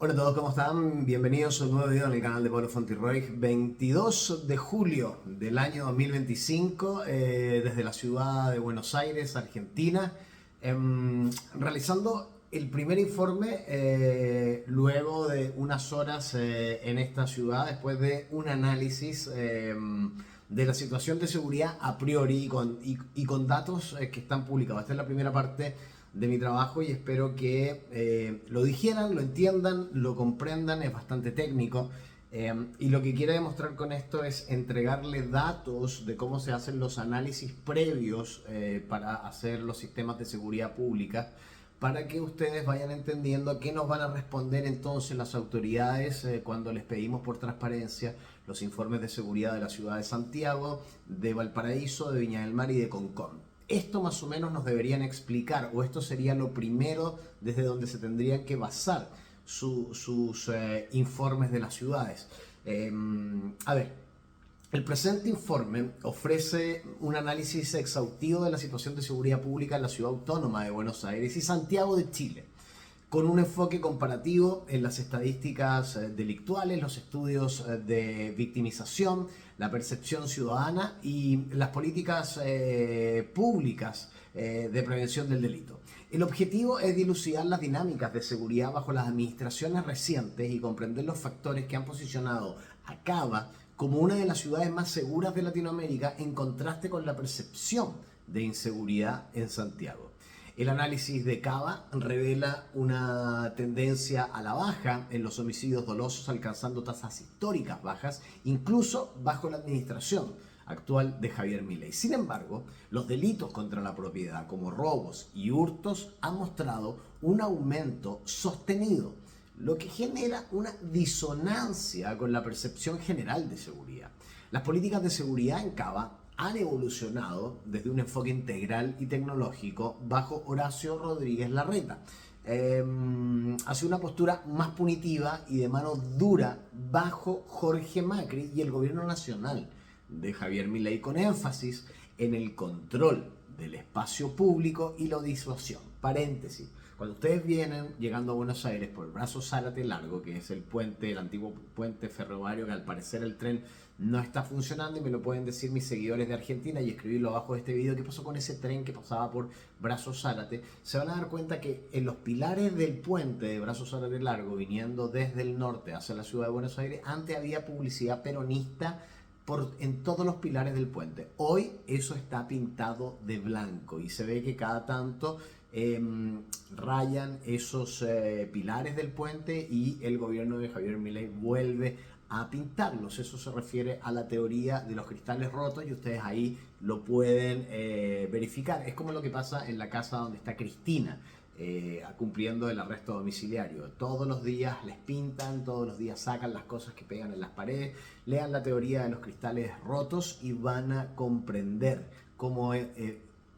Hola a todos, ¿cómo están? Bienvenidos a un nuevo video en el canal de Pablo Fontirroy. 22 de julio del año 2025, desde la ciudad de Buenos Aires, Argentina, realizando el primer informe luego de unas horas en esta ciudad, después de un análisis de la situación de seguridad a priori y con datos que están publicados. Esta es la primera parte de mi trabajo y espero que lo digieran, lo entiendan, lo comprendan. Es bastante técnico y lo que quiero demostrar con esto es entregarle datos de cómo se hacen los análisis previos para hacer los sistemas de seguridad pública, para que ustedes vayan entendiendo qué nos van a responder entonces las autoridades cuando les pedimos por transparencia los informes de seguridad de la ciudad de Santiago, de Valparaíso, de Viña del Mar y de Concón. Esto más o menos nos deberían explicar, o esto sería lo primero desde donde se tendrían que basar sus informes de las ciudades. A ver, el presente informe ofrece un análisis exhaustivo de la situación de seguridad pública en la ciudad autónoma de Buenos Aires y Santiago de Chile, con un enfoque comparativo en las estadísticas delictuales, los estudios de victimización, la percepción ciudadana y las políticas públicas de prevención del delito. El objetivo es dilucidar las dinámicas de seguridad bajo las administraciones recientes y comprender los factores que han posicionado a Cava como una de las ciudades más seguras de Latinoamérica, en contraste con la percepción de inseguridad en Santiago. El análisis de Cava revela una tendencia a la baja en los homicidios dolosos, alcanzando tasas históricas bajas, incluso bajo la administración actual de Javier Milei. Sin embargo, los delitos contra la propiedad, como robos y hurtos, han mostrado un aumento sostenido, lo que genera una disonancia con la percepción general de seguridad. Las políticas de seguridad en Cava han evolucionado desde un enfoque integral y tecnológico bajo Horacio Rodríguez Larreta, hacia una postura más punitiva y de mano dura bajo Jorge Macri y el gobierno nacional de Javier Milei, con énfasis en el control del espacio público y la disuasión. Paréntesis: cuando ustedes vienen llegando a Buenos Aires por el Brazo Zárate Largo, que es el puente, el antiguo puente ferroviario, que al parecer el tren no está funcionando, y me lo pueden decir mis seguidores de Argentina y escribirlo abajo de este video, qué pasó con ese tren que pasaba por Brazo Zárate, se van a dar cuenta que en los pilares del puente de Brazo Zárate Largo, viniendo desde el norte hacia la ciudad de Buenos Aires, antes había publicidad peronista en todos los pilares del puente. Hoy eso está pintado de blanco y se ve que cada tanto rayan esos pilares del puente y el gobierno de Javier Milei vuelve a pintarlos. Eso se refiere a la teoría de los cristales rotos y ustedes ahí lo pueden verificar. Es como lo que pasa en la casa donde está Cristina, cumpliendo el arresto domiciliario. Todos los días les pintan, todos los días sacan las cosas que pegan en las paredes. Lean la teoría de los cristales rotos y van a comprender cómo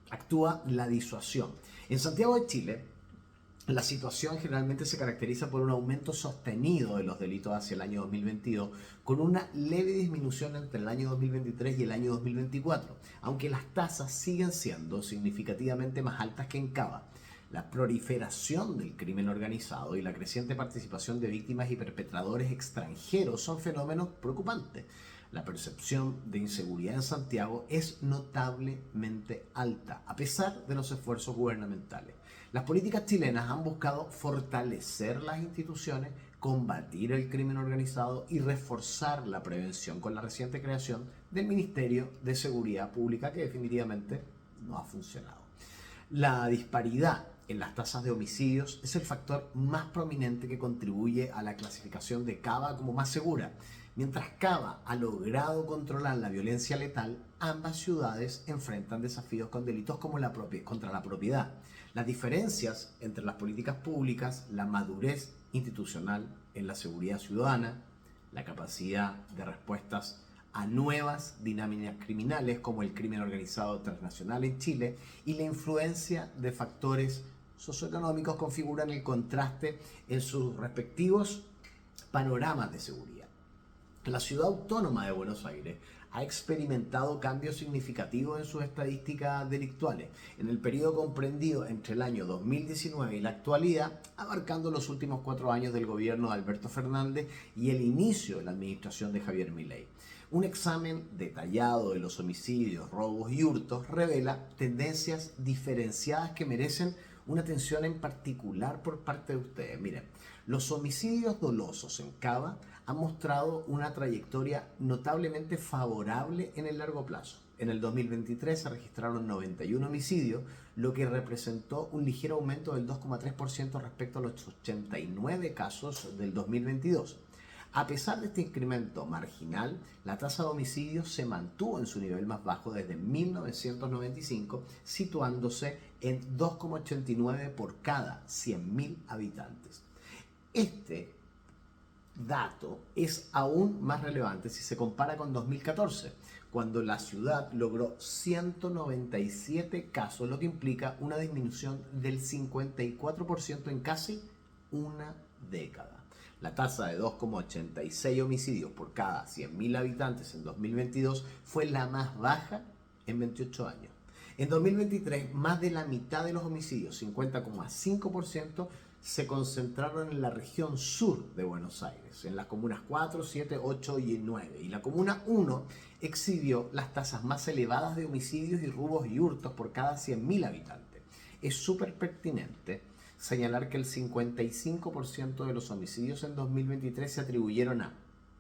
actúa la disuasión. En Santiago de Chile, la situación generalmente se caracteriza por un aumento sostenido de los delitos hacia el año 2022, con una leve disminución entre el año 2023 y el año 2024, aunque las tasas siguen siendo significativamente más altas que en Cava. La proliferación del crimen organizado y la creciente participación de víctimas y perpetradores extranjeros son fenómenos preocupantes. La percepción de inseguridad en Santiago es notablemente alta, a pesar de los esfuerzos gubernamentales. Las políticas chilenas han buscado fortalecer las instituciones, combatir el crimen organizado y reforzar la prevención con la reciente creación del Ministerio de Seguridad Pública, que definitivamente no ha funcionado. La disparidad en las tasas de homicidios es el factor más prominente que contribuye a la clasificación de Cava como más segura. Mientras Cava ha logrado controlar la violencia letal, ambas ciudades enfrentan desafíos con delitos como contra la propiedad. Las diferencias entre las políticas públicas, la madurez institucional en la seguridad ciudadana, la capacidad de respuestas a nuevas dinámicas criminales como el crimen organizado transnacional en Chile y la influencia de factores socioeconómicos configuran el contraste en sus respectivos panoramas de seguridad. La ciudad autónoma de Buenos Aires ha experimentado cambios significativos en sus estadísticas delictuales en el periodo comprendido entre el año 2019 y la actualidad, abarcando los últimos 4 años del gobierno de Alberto Fernández y el inicio de la administración de Javier Milei. Un examen detallado de los homicidios, robos y hurtos revela tendencias diferenciadas que merecen una atención en particular por parte de ustedes. Miren, los homicidios dolosos en Cava han mostrado una trayectoria notablemente favorable en el largo plazo. En el 2023 se registraron 91 homicidios, lo que representó un ligero aumento del 2,3% respecto a los 89 casos del 2022. A pesar de este incremento marginal, la tasa de homicidios se mantuvo en su nivel más bajo desde 1995, situándose en 2,89 por cada 100.000 habitantes. Este dato es aún más relevante si se compara con 2014, cuando la ciudad logró 197 casos, lo que implica una disminución del 54% en casi una década. La tasa de 2,86 homicidios por cada 100.000 habitantes en 2022 fue la más baja en 28 años. En 2023, más de la mitad de los homicidios, 50,5%, se concentraron en la región sur de Buenos Aires, en las comunas 4, 7, 8 y 9. Y la comuna 1 exhibió las tasas más elevadas de homicidios y robos y hurtos por cada 100.000 habitantes. Es súper pertinente señalar que el 55% de los homicidios en 2023 se atribuyeron a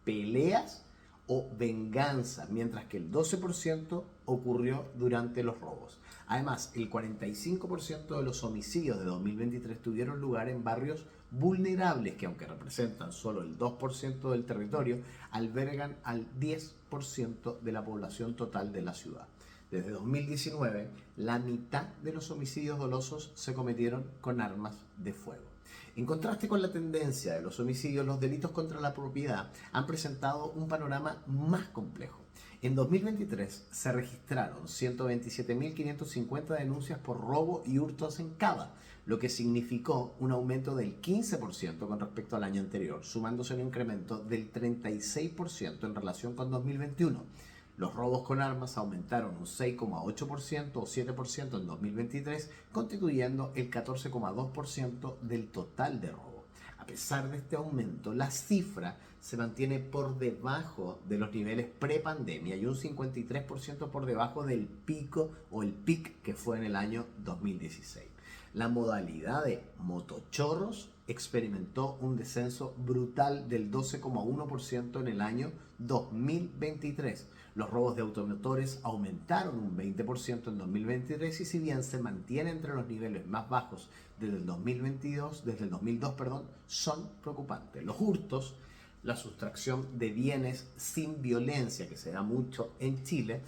peleas o venganza, mientras que el 12% ocurrió durante los robos. Además, el 45% de los homicidios de 2023 tuvieron lugar en barrios vulnerables que, aunque representan solo el 2% del territorio, albergan al 10% de la población total de la ciudad. Desde 2019, la mitad de los homicidios dolosos se cometieron con armas de fuego. En contraste con la tendencia de los homicidios, los delitos contra la propiedad han presentado un panorama más complejo. En 2023 se registraron 127.550 denuncias por robo y hurtos en Cava, lo que significó un aumento del 15% con respecto al año anterior, sumándose un incremento del 36% en relación con 2021. Los robos con armas aumentaron un 6,8% o 7% en 2023, constituyendo el 14,2% del total de robo. A pesar de este aumento, la cifra se mantiene por debajo de los niveles prepandemia y un 53% por debajo del pico o el pic que fue en el año 2016. La modalidad de motochorros experimentó un descenso brutal del 12,1% en el año 2023. Los robos de automotores aumentaron un 20% en 2023 y si bien se mantiene entre los niveles más bajos desde el 2002, son preocupantes. Los hurtos, la sustracción de bienes sin violencia, que se da mucho en Chile,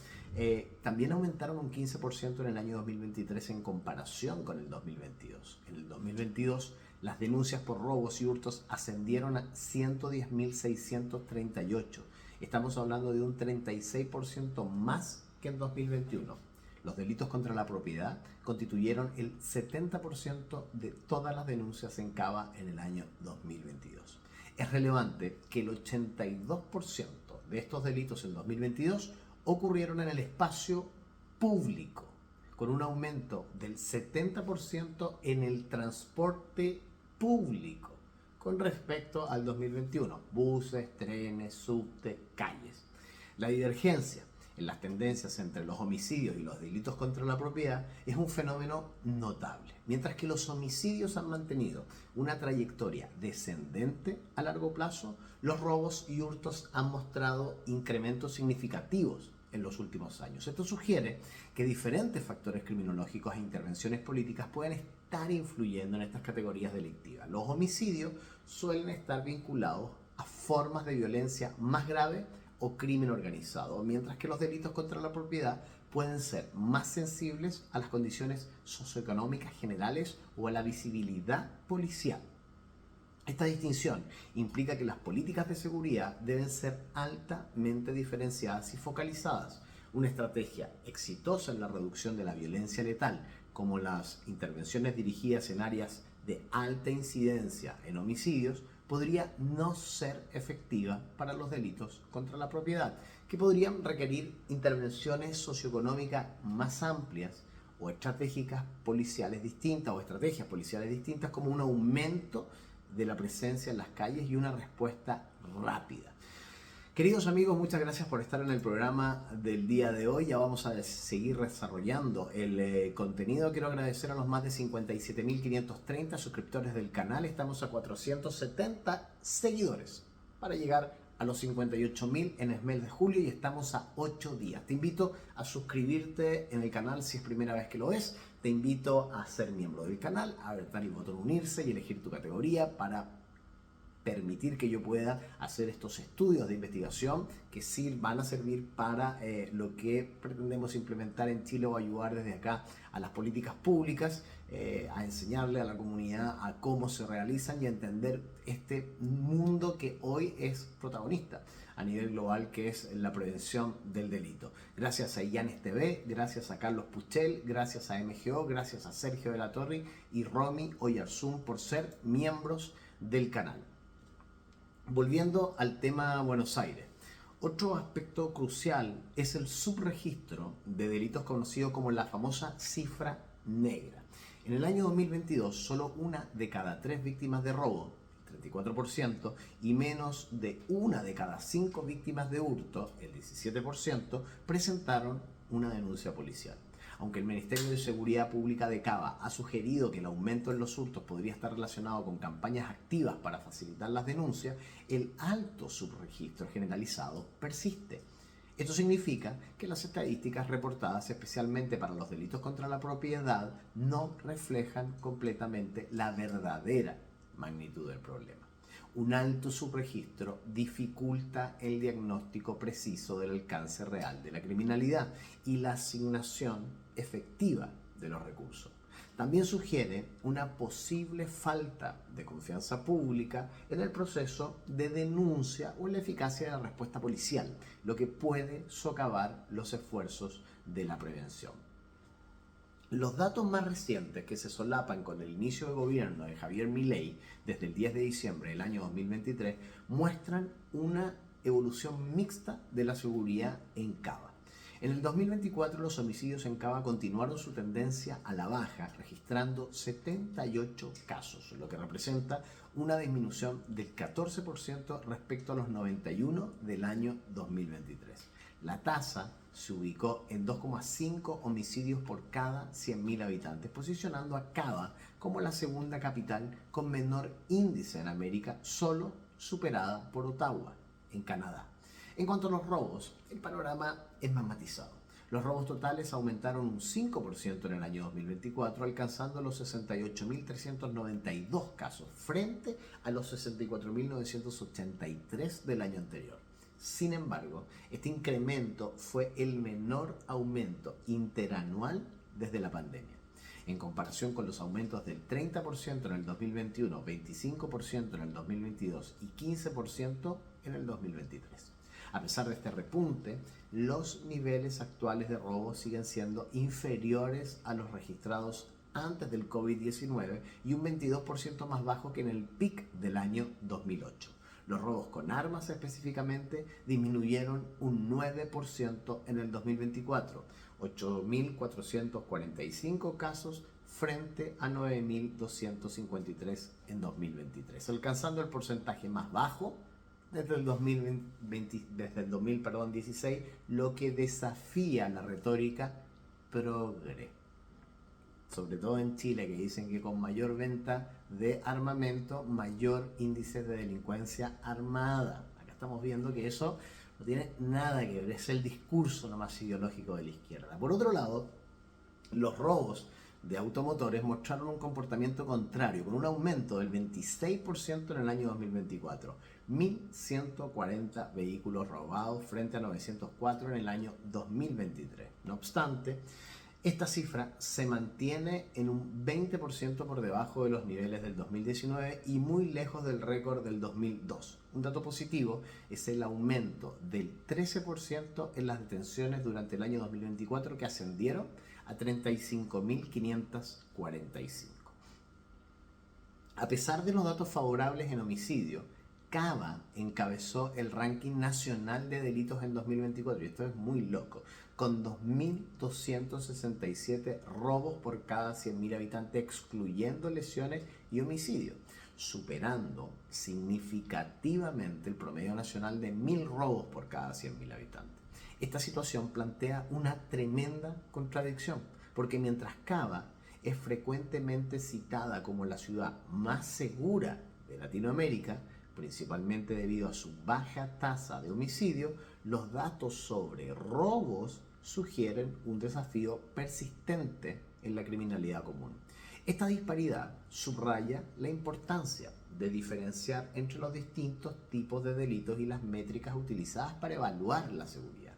también aumentaron un 15% en el año 2023 en comparación con el 2022. En el 2022, las denuncias por robos y hurtos ascendieron a 110.638. Estamos hablando de un 36% más que en 2021. Los delitos contra la propiedad constituyeron el 70% de todas las denuncias en Cava en el año 2022. Es relevante que el 82% de estos delitos en 2022 ocurrieron en el espacio público, con un aumento del 70% en el transporte público con respecto al 2021, buses, trenes, subtes, calles. La divergencia en las tendencias entre los homicidios y los delitos contra la propiedad es un fenómeno notable. Mientras que los homicidios han mantenido una trayectoria descendente a largo plazo, los robos y hurtos han mostrado incrementos significativos en los últimos años. Esto sugiere que diferentes factores criminológicos e intervenciones políticas pueden estar influyendo en estas categorías delictivas. Los homicidios suelen estar vinculados a formas de violencia más grave o crimen organizado, mientras que los delitos contra la propiedad pueden ser más sensibles a las condiciones socioeconómicas generales o a la visibilidad policial. Esta distinción implica que las políticas de seguridad deben ser altamente diferenciadas y focalizadas. Una estrategia exitosa en la reducción de la violencia letal, como las intervenciones dirigidas en áreas de alta incidencia en homicidios podría no ser efectiva para los delitos contra la propiedad, que podrían requerir intervenciones socioeconómicas más amplias o estratégicas policiales distintas o estrategias policiales distintas, como un aumento de la presencia en las calles y una respuesta rápida. Queridos amigos, muchas gracias por estar en el programa del día de hoy. Ya vamos a seguir desarrollando el contenido. Quiero agradecer a los más de 57.530 suscriptores del canal. Estamos a 470 seguidores para llegar a los 58.000 en el mes de julio y estamos a 8 días. Te invito a suscribirte en el canal si es primera vez que lo es. Te invito a ser miembro del canal, a apretar el botón unirse y elegir tu categoría para permitir que yo pueda hacer estos estudios de investigación que sí van a servir para lo que pretendemos implementar en Chile o ayudar desde acá a las políticas públicas, a enseñarle a la comunidad a cómo se realizan y a entender este mundo que hoy es protagonista a nivel global, que es la prevención del delito. Gracias a Illanes TV, gracias a Carlos Puchel, gracias a MGO, gracias a Sergio de la Torre y Romy Oyarzún por ser miembros del canal. Volviendo al tema Buenos Aires, otro aspecto crucial es el subregistro de delitos conocido como la famosa cifra negra. En el año 2022, solo 1 de cada 3 víctimas de robo, 34%, y menos de 1 de cada 5 víctimas de hurto, el 17%, presentaron una denuncia policial. Aunque el Ministerio de Seguridad Pública de Cava ha sugerido que el aumento en los hurtos podría estar relacionado con campañas activas para facilitar las denuncias, el alto subregistro generalizado persiste. Esto significa que las estadísticas reportadas, especialmente para los delitos contra la propiedad, no reflejan completamente la verdadera magnitud del problema. Un alto subregistro dificulta el diagnóstico preciso del alcance real de la criminalidad y la asignación efectiva de los recursos. También sugiere una posible falta de confianza pública en el proceso de denuncia o en la eficacia de la respuesta policial, lo que puede socavar los esfuerzos de la prevención. Los datos más recientes que se solapan con el inicio de gobierno de Javier Milei desde el 10 de diciembre del año 2023 muestran una evolución mixta de la seguridad en Cava. En el 2024 los homicidios en Cava continuaron su tendencia a la baja, registrando 78 casos, lo que representa una disminución del 14% respecto a los 91 del año 2023. La tasa se ubicó en 2,5 homicidios por cada 100.000 habitantes, posicionando a Cava como la segunda capital con menor índice en América, solo superada por Ottawa, en Canadá. En cuanto a los robos, el panorama es más matizado. Los robos totales aumentaron un 5% en el año 2024, alcanzando los 68.392 casos, frente a los 64.983 del año anterior. Sin embargo, este incremento fue el menor aumento interanual desde la pandemia. En comparación con los aumentos del 30% en el 2021, 25% en el 2022 y 15% en el 2023. A pesar de este repunte, los niveles actuales de robo siguen siendo inferiores a los registrados antes del COVID-19 y un 22% más bajo que en el pic del año 2008. Los robos con armas específicamente disminuyeron un 9% en el 2024, 8.445 casos frente a 9.253 en 2023, alcanzando el porcentaje más bajo desde el 2016, lo que desafía la retórica progre. Sobre todo en Chile, que dicen que con mayor venta de armamento, mayor índice de delincuencia armada. Acá estamos viendo que eso no tiene nada que ver, es el discurso nomás ideológico de la izquierda. Por otro lado, los robos de automotores mostraron un comportamiento contrario, con un aumento del 26% en el año 2024. 1.140 vehículos robados frente a 904 en el año 2023. No obstante, esta cifra se mantiene en un 20% por debajo de los niveles del 2019 y muy lejos del récord del 2002. Un dato positivo es el aumento del 13% en las detenciones durante el año 2024, que ascendieron a 35.545. A pesar de los datos favorables en homicidio, Cava encabezó el ranking nacional de delitos en 2024, y esto es muy loco, con 2.267 robos por cada 100.000 habitantes, excluyendo lesiones y homicidios, superando significativamente el promedio nacional de 1.000 robos por cada 100.000 habitantes. Esta situación plantea una tremenda contradicción, porque mientras Cava es frecuentemente citada como la ciudad más segura de Latinoamérica, principalmente debido a su baja tasa de homicidio, los datos sobre robos sugieren un desafío persistente en la criminalidad común. Esta disparidad subraya la importancia de diferenciar entre los distintos tipos de delitos y las métricas utilizadas para evaluar la seguridad.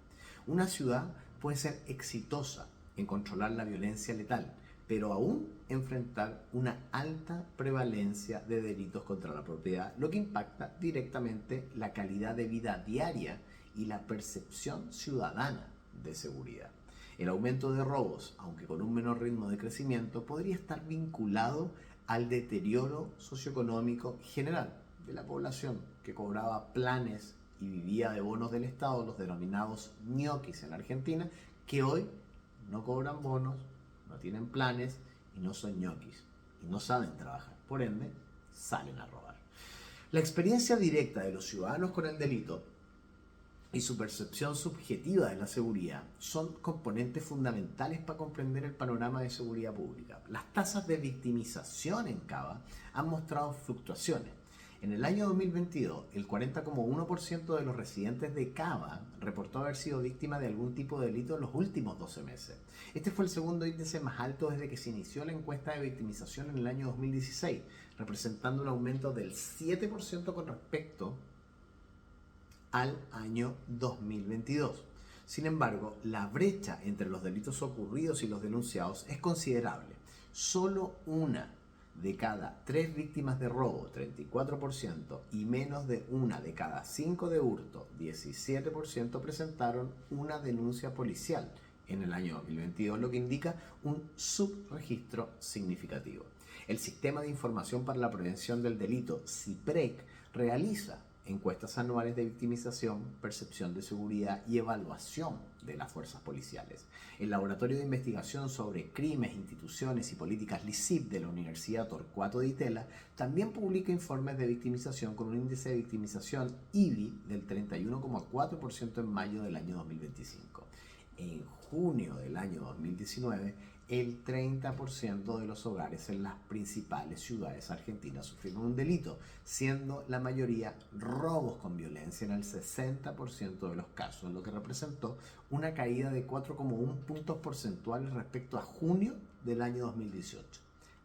Una ciudad puede ser exitosa en controlar la violencia letal, pero aún enfrentar una alta prevalencia de delitos contra la propiedad, lo que impacta directamente la calidad de vida diaria y la percepción ciudadana de seguridad. El aumento de robos, aunque con un menor ritmo de crecimiento, podría estar vinculado al deterioro socioeconómico general de la población, que cobraba planes y vivía de bonos del Estado, los denominados ñoquis en Argentina, que hoy no cobran bonos, no tienen planes y no son ñoquis y no saben trabajar. Por ende, salen a robar. La experiencia directa de los ciudadanos con el delito y su percepción subjetiva de la seguridad son componentes fundamentales para comprender el panorama de seguridad pública. Las tasas de victimización en Cava han mostrado fluctuaciones. En el año 2022, el 40,1% de los residentes de Cava reportó haber sido víctima de algún tipo de delito en los últimos 12 meses. Este fue el segundo índice más alto desde que se inició la encuesta de victimización en el año 2016, representando un aumento del 7% con respecto al año 2022. Sin embargo, la brecha entre los delitos ocurridos y los denunciados es considerable. Solo una de cada 3 víctimas de robo, 34%, y menos de una de cada 5 de hurto, 17%, presentaron una denuncia policial en el año 2022, lo que indica un subregistro significativo. El Sistema de Información para la Prevención del Delito, SIPREC, realiza encuestas anuales de victimización, percepción de seguridad y evaluación de las fuerzas policiales. El Laboratorio de Investigación sobre Crímenes, Instituciones y Políticas LICIP de la Universidad Torcuato Di Tella también publica informes de victimización con un índice de victimización IBI del 31,4% en mayo del año 2025. En junio del año 2019, el 30% de los hogares en las principales ciudades argentinas sufrieron un delito, siendo la mayoría robos con violencia en el 60% de los casos, lo que representó una caída de 4,1 puntos porcentuales respecto a junio del año 2018.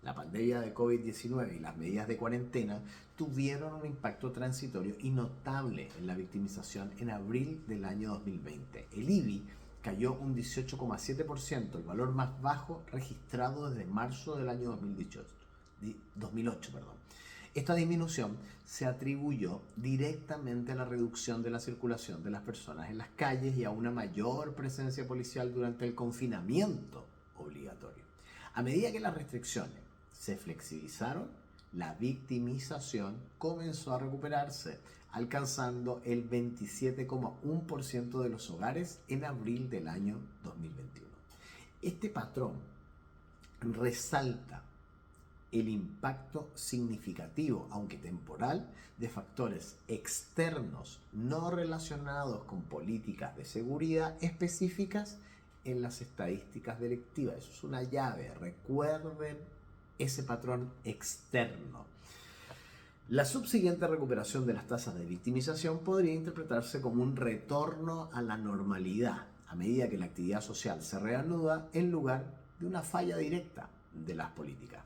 La pandemia de COVID-19 y las medidas de cuarentena tuvieron un impacto transitorio y notable en la victimización en abril del año 2020. El IBI cayó un 18,7%, el valor más bajo registrado desde marzo del año 2008. Esta disminución se atribuyó directamente a la reducción de la circulación de las personas en las calles y a una mayor presencia policial durante el confinamiento obligatorio. A medida que las restricciones se flexibilizaron, la victimización comenzó a recuperarse, alcanzando el 27,1% de los hogares en abril del año 2021. Este patrón resalta el impacto significativo, aunque temporal, de factores externos no relacionados con políticas de seguridad específicas en las estadísticas delictivas. Eso es una llave, recuerden ese patrón externo. La subsiguiente recuperación de las tasas de victimización podría interpretarse como un retorno a la normalidad a medida que la actividad social se reanuda en lugar de una falla directa de las políticas.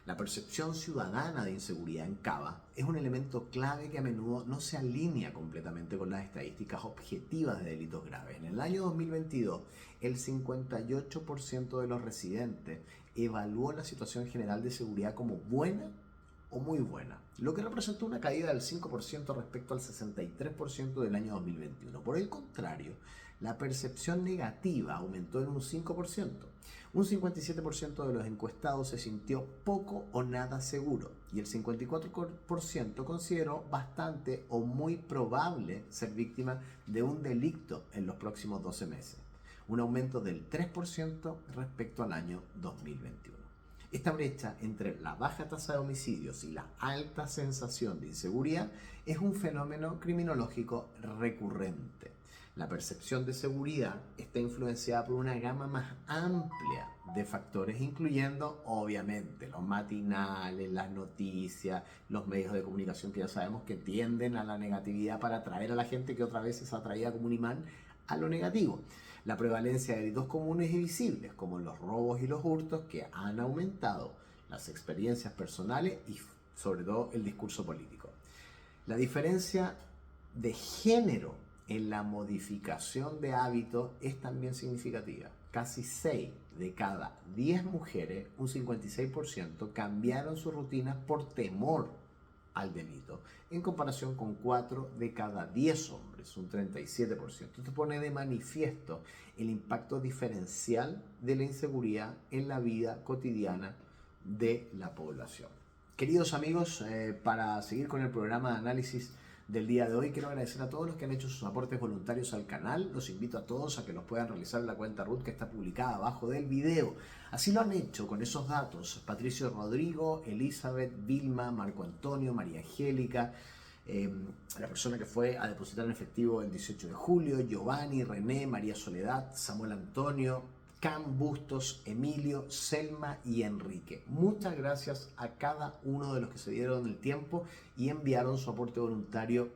La percepción ciudadana de inseguridad en Cava es un elemento clave que a menudo no se alinea completamente con las estadísticas objetivas de delitos graves. En el año 2022, el 58% de los residentes evaluó la situación general de seguridad como buena o muy buena, lo que representó una caída del 5% respecto al 63% del año 2021. Por el contrario, La percepción negativa aumentó en un 5%. Un 57% de los encuestados se sintió poco o nada seguro y el 54% consideró bastante o muy probable ser víctima de un delito en los próximos 12 meses, un aumento del 3% respecto al año 2021. Esta brecha entre la baja tasa de homicidios y la alta sensación de inseguridad es un fenómeno criminológico recurrente. La percepción de seguridad está influenciada por una gama más amplia de factores, incluyendo obviamente los matinales, las noticias, los medios de comunicación que ya sabemos que tienden a la negatividad para atraer a la gente que otra vez es atraída como un imán a lo negativo. La prevalencia de delitos comunes y visibles, como los robos y los hurtos, que han aumentado, las experiencias personales y sobre todo el discurso político. La diferencia de género en la modificación de hábitos es también significativa. Casi 6 de cada 10 mujeres, un 56%, cambiaron sus rutinas por temor al delito, en comparación con 4 de cada 10 hombres, un 37%. Esto pone de manifiesto el impacto diferencial de la inseguridad en la vida cotidiana de la población. Queridos amigos, para seguir con el programa de análisis del día de hoy, quiero agradecer a todos los que han hecho sus aportes voluntarios al canal. Los invito a todos a que los puedan realizar en la cuenta RUT que está publicada abajo del video. Así lo han hecho con esos datos Patricio Rodrigo, Elizabeth, Vilma, Marco Antonio, María Angélica, la persona que fue a depositar en efectivo el 18 de julio, Giovanni, René, María Soledad, Samuel Antonio, Cam, Bustos, Emilio, Selma y Enrique. Muchas gracias a cada uno de los que se dieron el tiempo y enviaron su aporte voluntario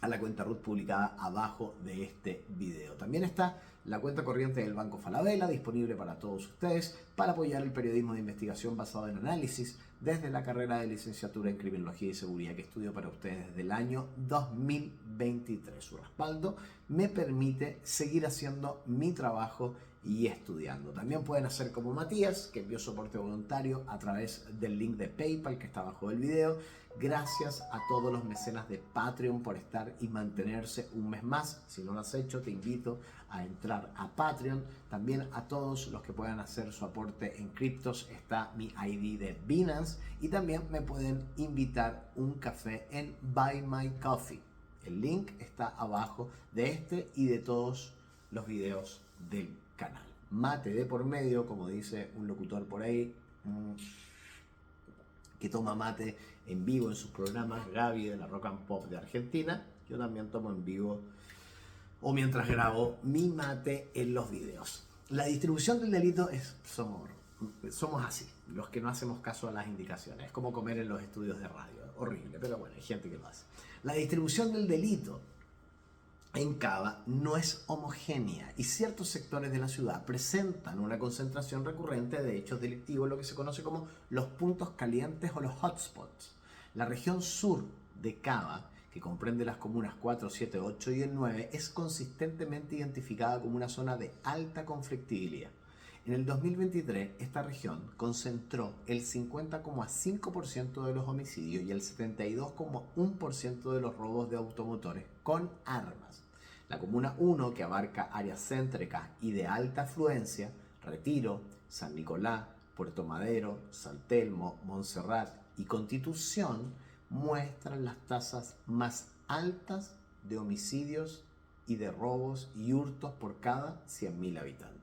a la cuenta RUT publicada abajo de este video. También está la cuenta corriente del Banco Falabella disponible para todos ustedes para apoyar el periodismo de investigación basado en análisis desde la carrera de licenciatura en Criminología y Seguridad que estudio para ustedes desde el año 2023. Su respaldo me permite seguir haciendo mi trabajo y estudiando. También pueden hacer como Matías, que envió soporte voluntario a través del link de PayPal que está abajo del video. Gracias a todos los mecenas de Patreon por estar y mantenerse un mes más. Si no lo has hecho, te invito a entrar a Patreon. También a todos los que puedan hacer su aporte en criptos, está mi ID de Binance. Y también me pueden invitar un café en Buy My Coffee. El link está abajo de este y de todos los videos del canal. Mate de por medio, como dice un locutor por ahí, que toma mate en vivo en sus programas, Gaby de la Rock and Pop de Argentina. Yo también tomo en vivo o mientras grabo mi mate en los videos. La distribución del delito somos así, los que no hacemos caso a las indicaciones. Es como comer en los estudios de radio, horrible, pero bueno, hay gente que lo hace. La distribución del delito en Cava no es homogénea y ciertos sectores de la ciudad presentan una concentración recurrente de hechos delictivos, lo que se conoce como los puntos calientes o los hotspots. La región sur de Cava, que comprende las comunas 4, 7, 8 y el 9, es consistentemente identificada como una zona de alta conflictividad. En el 2023, esta región concentró el 50,5% de los homicidios y el 72,1% de los robos de automotores con armas. La Comuna 1, que abarca áreas céntricas y de alta afluencia, Retiro, San Nicolás, Puerto Madero, San Telmo, Montserrat y Constitución, muestran las tasas más altas de homicidios y de robos y hurtos por cada 100.000 habitantes.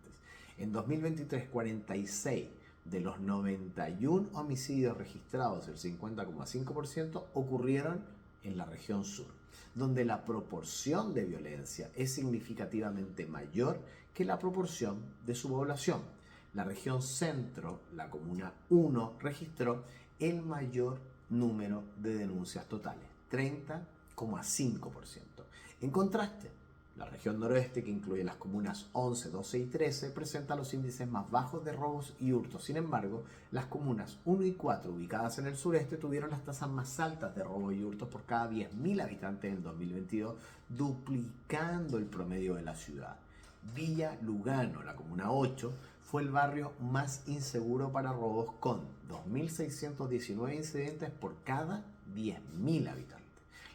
En 2023, 46 de los 91 homicidios registrados, el 50,5%, ocurrieron en la región sur, donde la proporción de violencia es significativamente mayor que la proporción de su población. La región centro, la Comuna 1, registró el mayor número de denuncias totales, 30,5%. En contraste, la región noroeste, que incluye las comunas 11, 12 y 13, presenta los índices más bajos de robos y hurtos. Sin embargo, las comunas 1 y 4, ubicadas en el sureste, tuvieron las tasas más altas de robos y hurtos por cada 10.000 habitantes en 2022, duplicando el promedio de la ciudad. Villa Lugano, la comuna 8, fue el barrio más inseguro para robos con 2.619 incidentes por cada 10.000 habitantes.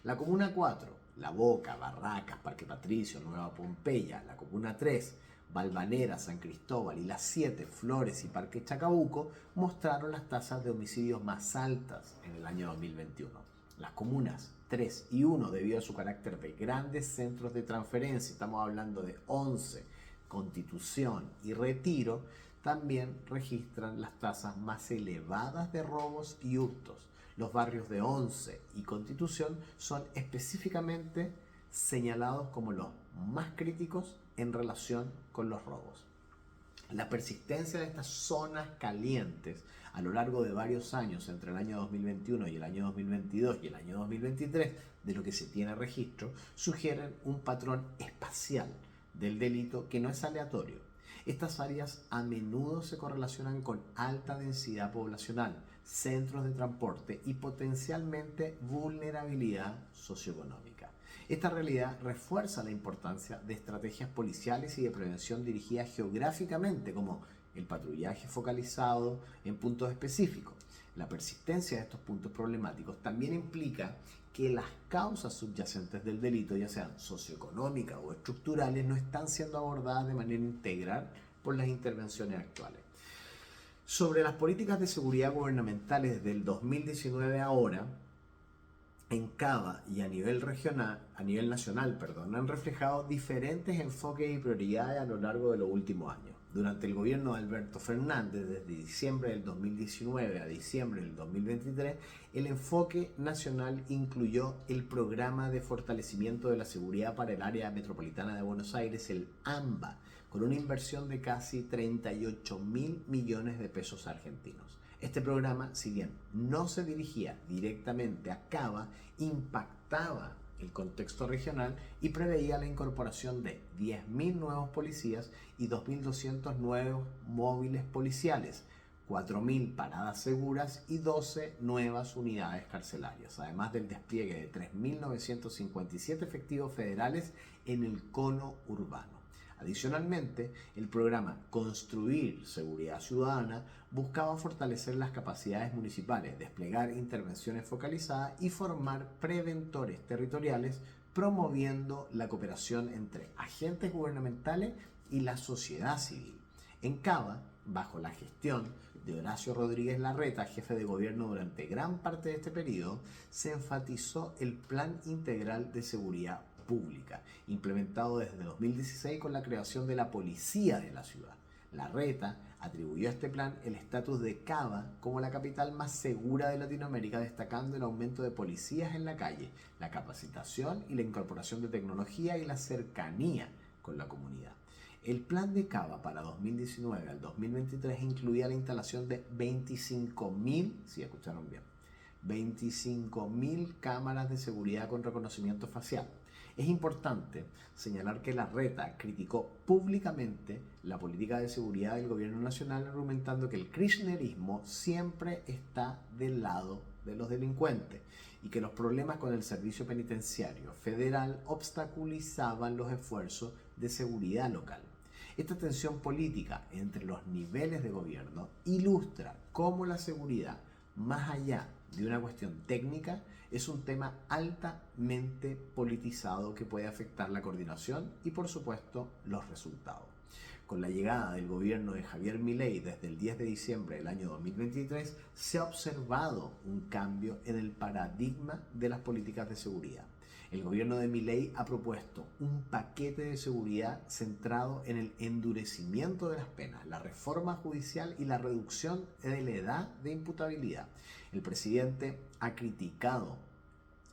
La comuna 4, La Boca, Barracas, Parque Patricio, Nueva Pompeya, la Comuna 3, Valvanera, San Cristóbal y las 7, Flores y Parque Chacabuco, mostraron las tasas de homicidios más altas en el año 2021. Las comunas 3 y 1, debido a su carácter de grandes centros de transferencia, estamos hablando de 11, Constitución y Retiro, también registran las tasas más elevadas de robos y hurtos. Los barrios de 11 y Constitución son específicamente señalados como los más críticos en relación con los robos. La persistencia de estas zonas calientes a lo largo de varios años, entre el año 2021 y el año 2022 y el año 2023, de lo que se tiene registro, sugieren un patrón espacial del delito que no es aleatorio. Estas áreas a menudo se correlacionan con alta densidad poblacional, centros de transporte y potencialmente vulnerabilidad socioeconómica. Esta realidad refuerza la importancia de estrategias policiales y de prevención dirigidas geográficamente, como el patrullaje focalizado en puntos específicos. La persistencia de estos puntos problemáticos también implica que las causas subyacentes del delito, ya sean socioeconómicas o estructurales, no están siendo abordadas de manera integral por las intervenciones actuales. Sobre las políticas de seguridad gubernamentales desde el 2019 a ahora, en Cava y a nivel nacional, han reflejado diferentes enfoques y prioridades a lo largo de los últimos años. Durante el gobierno de Alberto Fernández, desde diciembre del 2019 a diciembre del 2023, el enfoque nacional incluyó el Programa de Fortalecimiento de la Seguridad para el Área Metropolitana de Buenos Aires, el AMBA, con una inversión de casi 38.000 millones de pesos argentinos. Este programa, si bien no se dirigía directamente a Cava, impactaba el contexto regional y preveía la incorporación de 10.000 nuevos policías y 2.200 nuevos móviles policiales, 4.000 paradas seguras y 12 nuevas unidades carcelarias, además del despliegue de 3.957 efectivos federales en el cono urbano. Adicionalmente, el programa Construir Seguridad Ciudadana buscaba fortalecer las capacidades municipales, desplegar intervenciones focalizadas y formar preventores territoriales, promoviendo la cooperación entre agentes gubernamentales y la sociedad civil. En Cava, bajo la gestión de Horacio Rodríguez Larreta, jefe de gobierno durante gran parte de este periodo, se enfatizó el Plan Integral de Seguridad Pública, implementado desde 2016 con la creación de la Policía de la Ciudad. Larreta atribuyó a este plan el estatus de Cava como la capital más segura de Latinoamérica, destacando el aumento de policías en la calle, la capacitación y la incorporación de tecnología y la cercanía con la comunidad. El plan de Cava para 2019 al 2023 incluía la instalación de 25.000, si escucharon bien, 25.000 cámaras de seguridad con reconocimiento facial. Es importante señalar que Larreta criticó públicamente la política de seguridad del gobierno nacional, argumentando que el kirchnerismo siempre está del lado de los delincuentes y que los problemas con el servicio penitenciario federal obstaculizaban los esfuerzos de seguridad local. Esta tensión política entre los niveles de gobierno ilustra cómo la seguridad, más allá de una cuestión técnica, es un tema altamente politizado que puede afectar la coordinación y, por supuesto, los resultados. Con la llegada del gobierno de Javier Milei desde el 10 de diciembre del año 2023, se ha observado un cambio en el paradigma de las políticas de seguridad. El gobierno de Milei ha propuesto un paquete de seguridad centrado en el endurecimiento de las penas, la reforma judicial y la reducción de la edad de imputabilidad. El presidente ha criticado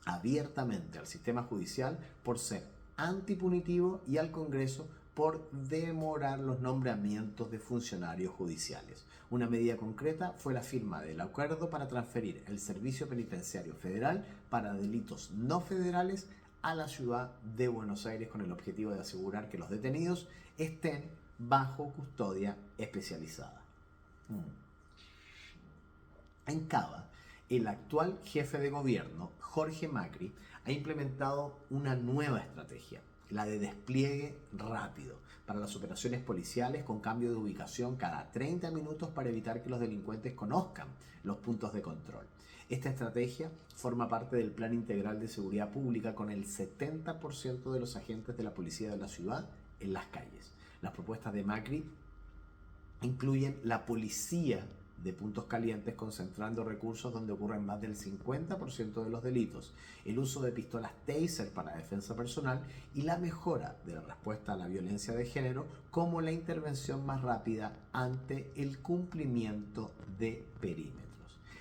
abiertamente al sistema judicial por ser antipunitivo y al Congreso por demorar los nombramientos de funcionarios judiciales. Una medida concreta fue la firma del acuerdo para transferir el Servicio Penitenciario Federal para delitos no federales a la ciudad de Buenos Aires, con el objetivo de asegurar que los detenidos estén bajo custodia especializada. En Cava, el actual jefe de gobierno, Jorge Macri, ha implementado una nueva estrategia, la de despliegue rápido para las operaciones policiales, con cambio de ubicación cada 30 minutos para evitar que los delincuentes conozcan los puntos de control. Esta estrategia forma parte del Plan Integral de Seguridad Pública con el 70% de los agentes de la policía de la ciudad en las calles. Las propuestas de Macri incluyen la policía de puntos calientes concentrando recursos donde ocurren más del 50% de los delitos, el uso de pistolas Taser para defensa personal y la mejora de la respuesta a la violencia de género como la intervención más rápida ante el cumplimiento de perímetros.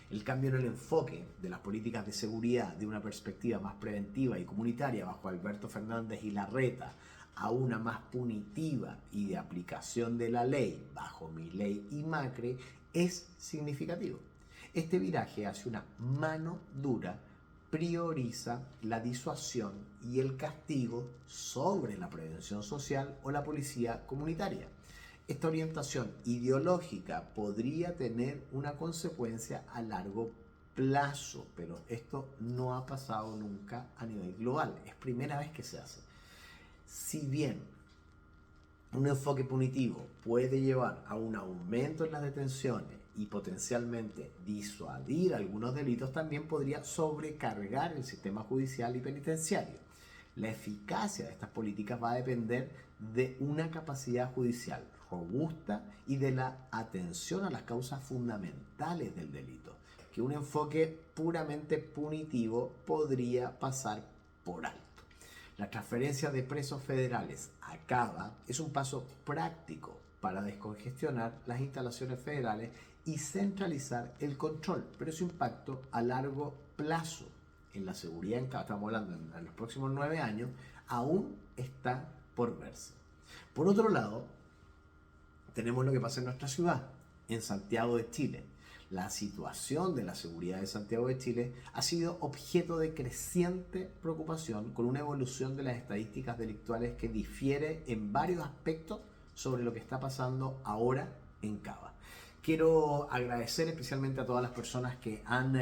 El cambio en el enfoque de las políticas de seguridad de una perspectiva más preventiva y comunitaria bajo Alberto Fernández y Larreta a una más punitiva y de aplicación de la ley bajo Milei y Macri es significativo. Este viraje hacia una mano dura prioriza la disuasión y el castigo sobre la prevención social o la policía comunitaria. Esta orientación ideológica podría tener una consecuencia a largo plazo, pero esto no ha pasado nunca a nivel global. Es primera vez que se hace. Si bien un enfoque punitivo puede llevar a un aumento en las detenciones y potencialmente disuadir algunos delitos, también podría sobrecargar el sistema judicial y penitenciario. La eficacia de estas políticas va a depender de una capacidad judicial robusta y de la atención a las causas fundamentales del delito, que un enfoque puramente punitivo podría pasar por alto. La transferencia de presos federales a Cava es un paso práctico para descongestionar las instalaciones federales y centralizar el control, pero su impacto a largo plazo en la seguridad en Cava, estamos hablando en los próximos 9 años, aún está por verse. Por otro lado, tenemos lo que pasa en nuestra ciudad, en Santiago de Chile. La situación de la seguridad de Santiago de Chile ha sido objeto de creciente preocupación con una evolución de las estadísticas delictuales que difiere en varios aspectos sobre lo que está pasando ahora en Cava. Quiero agradecer especialmente a todas las personas que han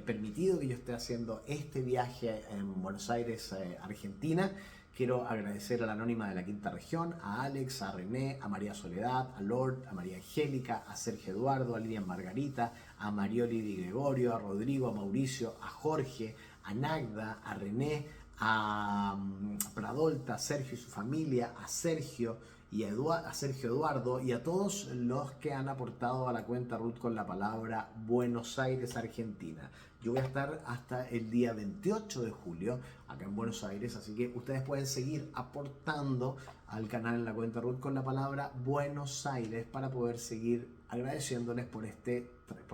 permitido que yo esté haciendo este viaje en Buenos Aires, Argentina. Quiero agradecer a la Anónima de la Quinta Región, a Alex, a René, a María Soledad, a Lord, a María Angélica, a Sergio Eduardo, a Lilian Margarita, a Marioli Di Gregorio, a Rodrigo, a Mauricio, a Jorge, a Nagda, a René, a Pradolta, a Sergio y su familia, a Sergio y a Sergio Eduardo y a todos los que han aportado a la cuenta Ruth con la palabra Buenos Aires, Argentina. Yo voy a estar hasta el día 28 de julio acá en Buenos Aires, así que ustedes pueden seguir aportando al canal en la cuenta Ruth con la palabra Buenos Aires para poder seguir agradeciéndoles por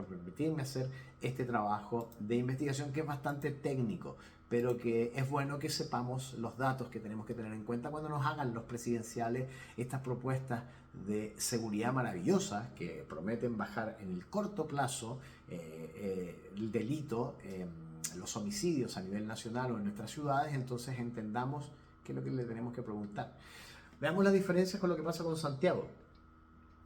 permitirme hacer este trabajo de investigación que es bastante técnico, pero que es bueno que sepamos los datos que tenemos que tener en cuenta cuando nos hagan los presidenciales estas propuestas de seguridad maravillosas que prometen bajar en el corto plazo el delito, los homicidios a nivel nacional o en nuestras ciudades. Entonces entendamos qué es lo que le tenemos que preguntar. Veamos las diferencias con lo que pasa con Santiago.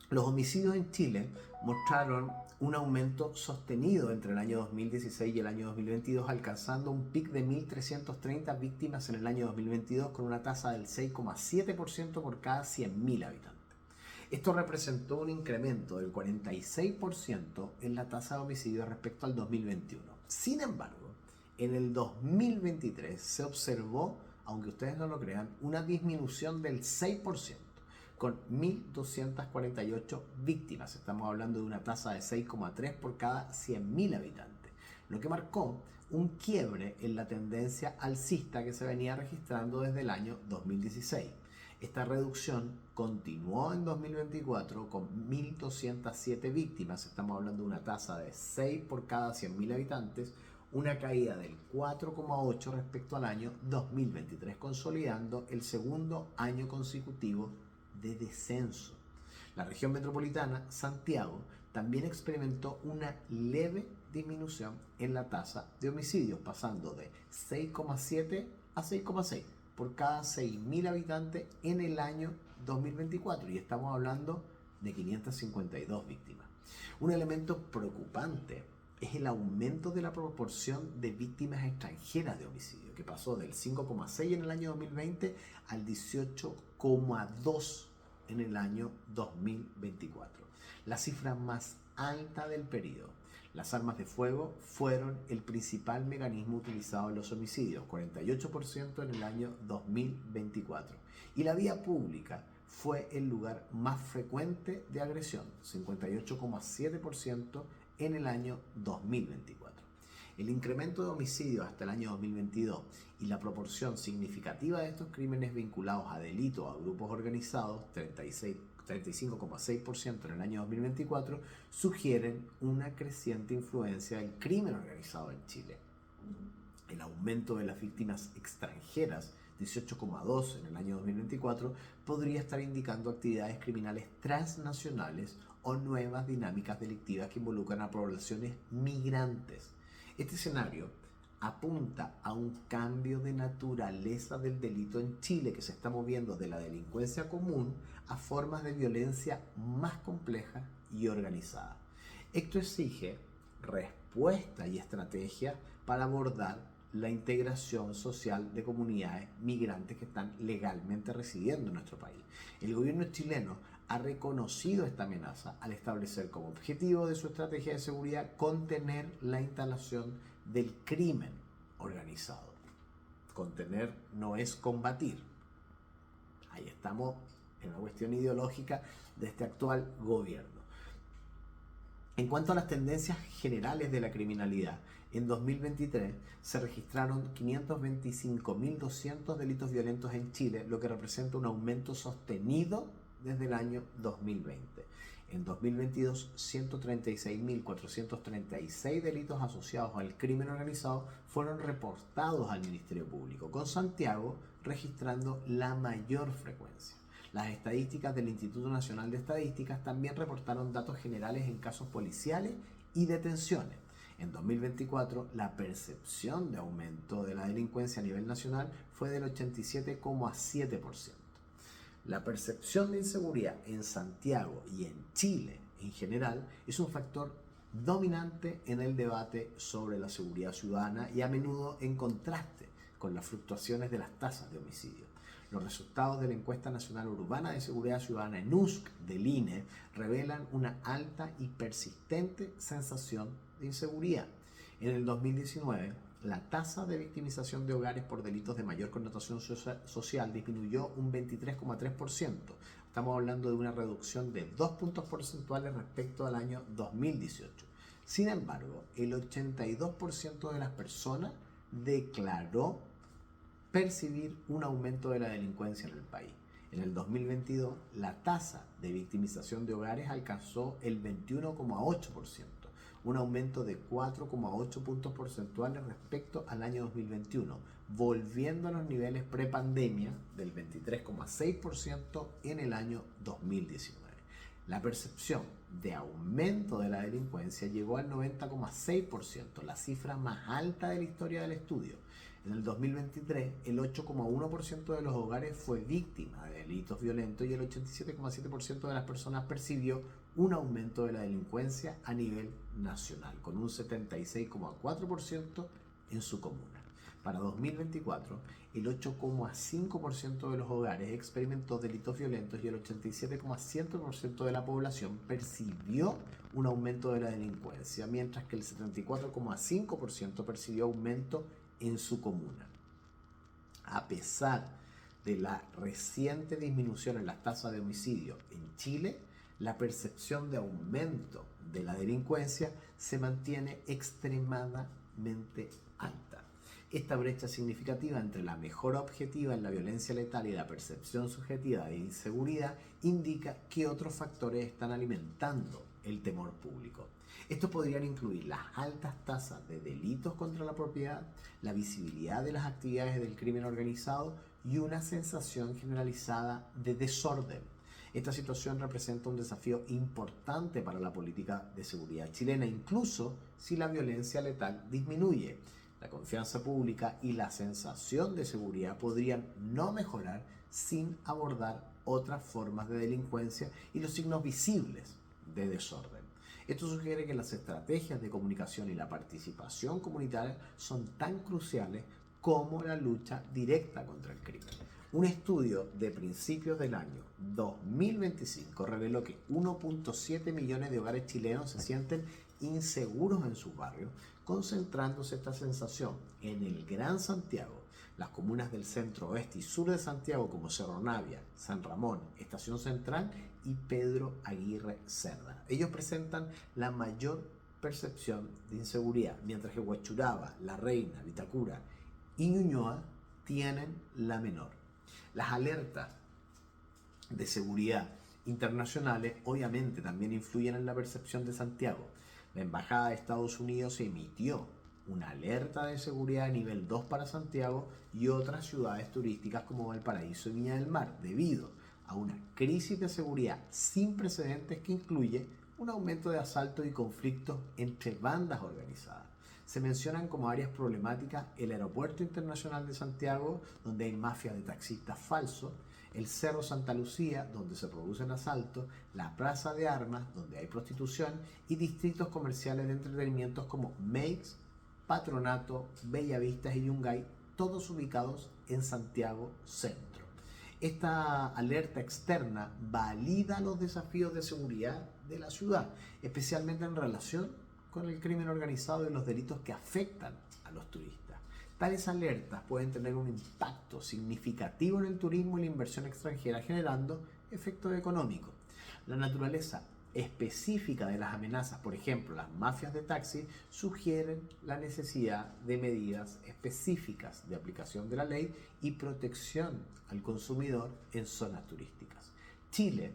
Los homicidios en Chile mostraron un aumento sostenido entre el año 2016 y el año 2022, alcanzando un pic de 1.330 víctimas en el año 2022 con una tasa del 6,7% por cada 100.000 habitantes. Esto representó un incremento del 46% en la tasa de homicidios respecto al 2021. Sin embargo, en el 2023 se observó, aunque ustedes no lo crean, una disminución del 6%. Con 1.248 víctimas. Estamos hablando de una tasa de 6,3 por cada 100.000 habitantes, lo que marcó un quiebre en la tendencia alcista que se venía registrando desde el año 2016. Esta reducción continuó en 2024 con 1.207 víctimas. Estamos hablando de una tasa de 6 por cada 100.000 habitantes, una caída del 4,8 respecto al año 2023, consolidando el segundo año consecutivo de descenso. La región metropolitana, Santiago, también experimentó una leve disminución en la tasa de homicidios, pasando de 6,7 a 6,6 por cada 6.000 habitantes en el año 2024, y estamos hablando de 552 víctimas. Un elemento preocupante es el aumento de la proporción de víctimas extranjeras de homicidio, que pasó del 5,6 en el año 2020 al 18,2 en el año 2024. La cifra más alta del periodo. Las armas de fuego fueron el principal mecanismo utilizado en los homicidios, 48% en el año 2024. Y la vía pública fue el lugar más frecuente de agresión, 58,7% en el año 2024. El incremento de homicidios hasta el año 2022 y la proporción significativa de estos crímenes vinculados a delitos o a grupos organizados, 35,6% en el año 2024, sugieren una creciente influencia del crimen organizado en Chile. El aumento de las víctimas extranjeras, 18,2 en el año 2024, podría estar indicando actividades criminales transnacionales o nuevas dinámicas delictivas que involucran a poblaciones migrantes. Este escenario apunta a un cambio de naturaleza del delito en Chile que se está moviendo de la delincuencia común a formas de violencia más complejas y organizadas. Esto exige respuestas y estrategias para abordar la integración social de comunidades migrantes que están legalmente residiendo en nuestro país. El gobierno chileno ha reconocido esta amenaza al establecer como objetivo de su estrategia de seguridad contener la instalación del crimen organizado. Contener no es combatir. Ahí estamos en una cuestión ideológica de este actual gobierno. En cuanto a las tendencias generales de la criminalidad, en 2023 se registraron 525.200 delitos violentos en Chile, lo que representa un aumento sostenido desde el año 2020. En 2022, 136.436 delitos asociados al crimen organizado fueron reportados al Ministerio Público, con Santiago registrando la mayor frecuencia. Las estadísticas del Instituto Nacional de Estadísticas también reportaron datos generales en casos policiales y detenciones. En 2024, la percepción de aumento de la delincuencia a nivel nacional fue del 87,7%. La percepción de inseguridad en Santiago y en Chile en general es un factor dominante en el debate sobre la seguridad ciudadana y a menudo en contraste con las fluctuaciones de las tasas de homicidio. Los resultados de la Encuesta Nacional Urbana de Seguridad Ciudadana (ENUSC) del INE revelan una alta y persistente sensación de inseguridad. En el 2019, la tasa de victimización de hogares por delitos de mayor connotación social disminuyó un 23,3%. Estamos hablando de una reducción de 2 puntos porcentuales respecto al año 2018. Sin embargo, el 82% de las personas declaró percibir un aumento de la delincuencia en el país. En el 2022, la tasa de victimización de hogares alcanzó el 21,8%, un aumento de 4,8 puntos porcentuales respecto al año 2021, volviendo a los niveles prepandemia del 23,6% en el año 2019. La percepción de aumento de la delincuencia llegó al 90,6%, la cifra más alta de la historia del estudio. En el 2023, el 8,1% de los hogares fue víctima de delitos violentos y el 87,7% de las personas percibió un aumento de la delincuencia a nivel nacional, con un 76,4% en su comuna. Para 2024, el 8,5% de los hogares experimentó delitos violentos y el 87,7% de la población percibió un aumento de la delincuencia, mientras que el 74,5% percibió aumento en su comuna. A pesar de la reciente disminución en las tasas de homicidio en Chile, la percepción de aumento de la delincuencia se mantiene extremadamente alta. Esta brecha significativa entre la mejora objetiva en la violencia letal y la percepción subjetiva de inseguridad indica que otros factores están alimentando el temor público. Estos podrían incluir las altas tasas de delitos contra la propiedad, la visibilidad de las actividades del crimen organizado y una sensación generalizada de desorden. Esta situación representa un desafío importante para la política de seguridad chilena, incluso si la violencia letal disminuye. La confianza pública y la sensación de seguridad podrían no mejorar sin abordar otras formas de delincuencia y los signos visibles de desorden. Esto sugiere que las estrategias de comunicación y la participación comunitaria son tan cruciales como la lucha directa contra el crimen. Un estudio de principios del año 2025 reveló que 1,7 millones de hogares chilenos se sienten inseguros en sus barrios, concentrándose esta sensación en el Gran Santiago, las comunas del centro, oeste y sur de Santiago como Cerro Navia, San Ramón, Estación Central y Pedro Aguirre Cerda. Ellos presentan la mayor percepción de inseguridad, mientras que Huachuraba, La Reina, Vitacura y Ñuñoa tienen la menor. Las alertas de seguridad internacionales obviamente también influyen en la percepción de Santiago. La Embajada de Estados Unidos emitió una alerta de seguridad a nivel 2 para Santiago y otras ciudades turísticas como Valparaíso y Viña del Mar, debido a una crisis de seguridad sin precedentes que incluye un aumento de asaltos y conflictos entre bandas organizadas. Se mencionan como áreas problemáticas el Aeropuerto Internacional de Santiago, donde hay mafias de taxistas falsos, el Cerro Santa Lucía, donde se producen asaltos, la Plaza de Armas, donde hay prostitución, y distritos comerciales de entretenimientos como Meix, Patronato, Bellavista y Yungay, todos ubicados en Santiago Centro. Esta alerta externa valida los desafíos de seguridad de la ciudad, especialmente en relación con el crimen organizado y los delitos que afectan a los turistas. Tales alertas pueden tener un impacto significativo en el turismo y la inversión extranjera, generando efectos económicos. La naturaleza específica de las amenazas, por ejemplo, las mafias de taxi, sugieren la necesidad de medidas específicas de aplicación de la ley y protección al consumidor en zonas turísticas. Chile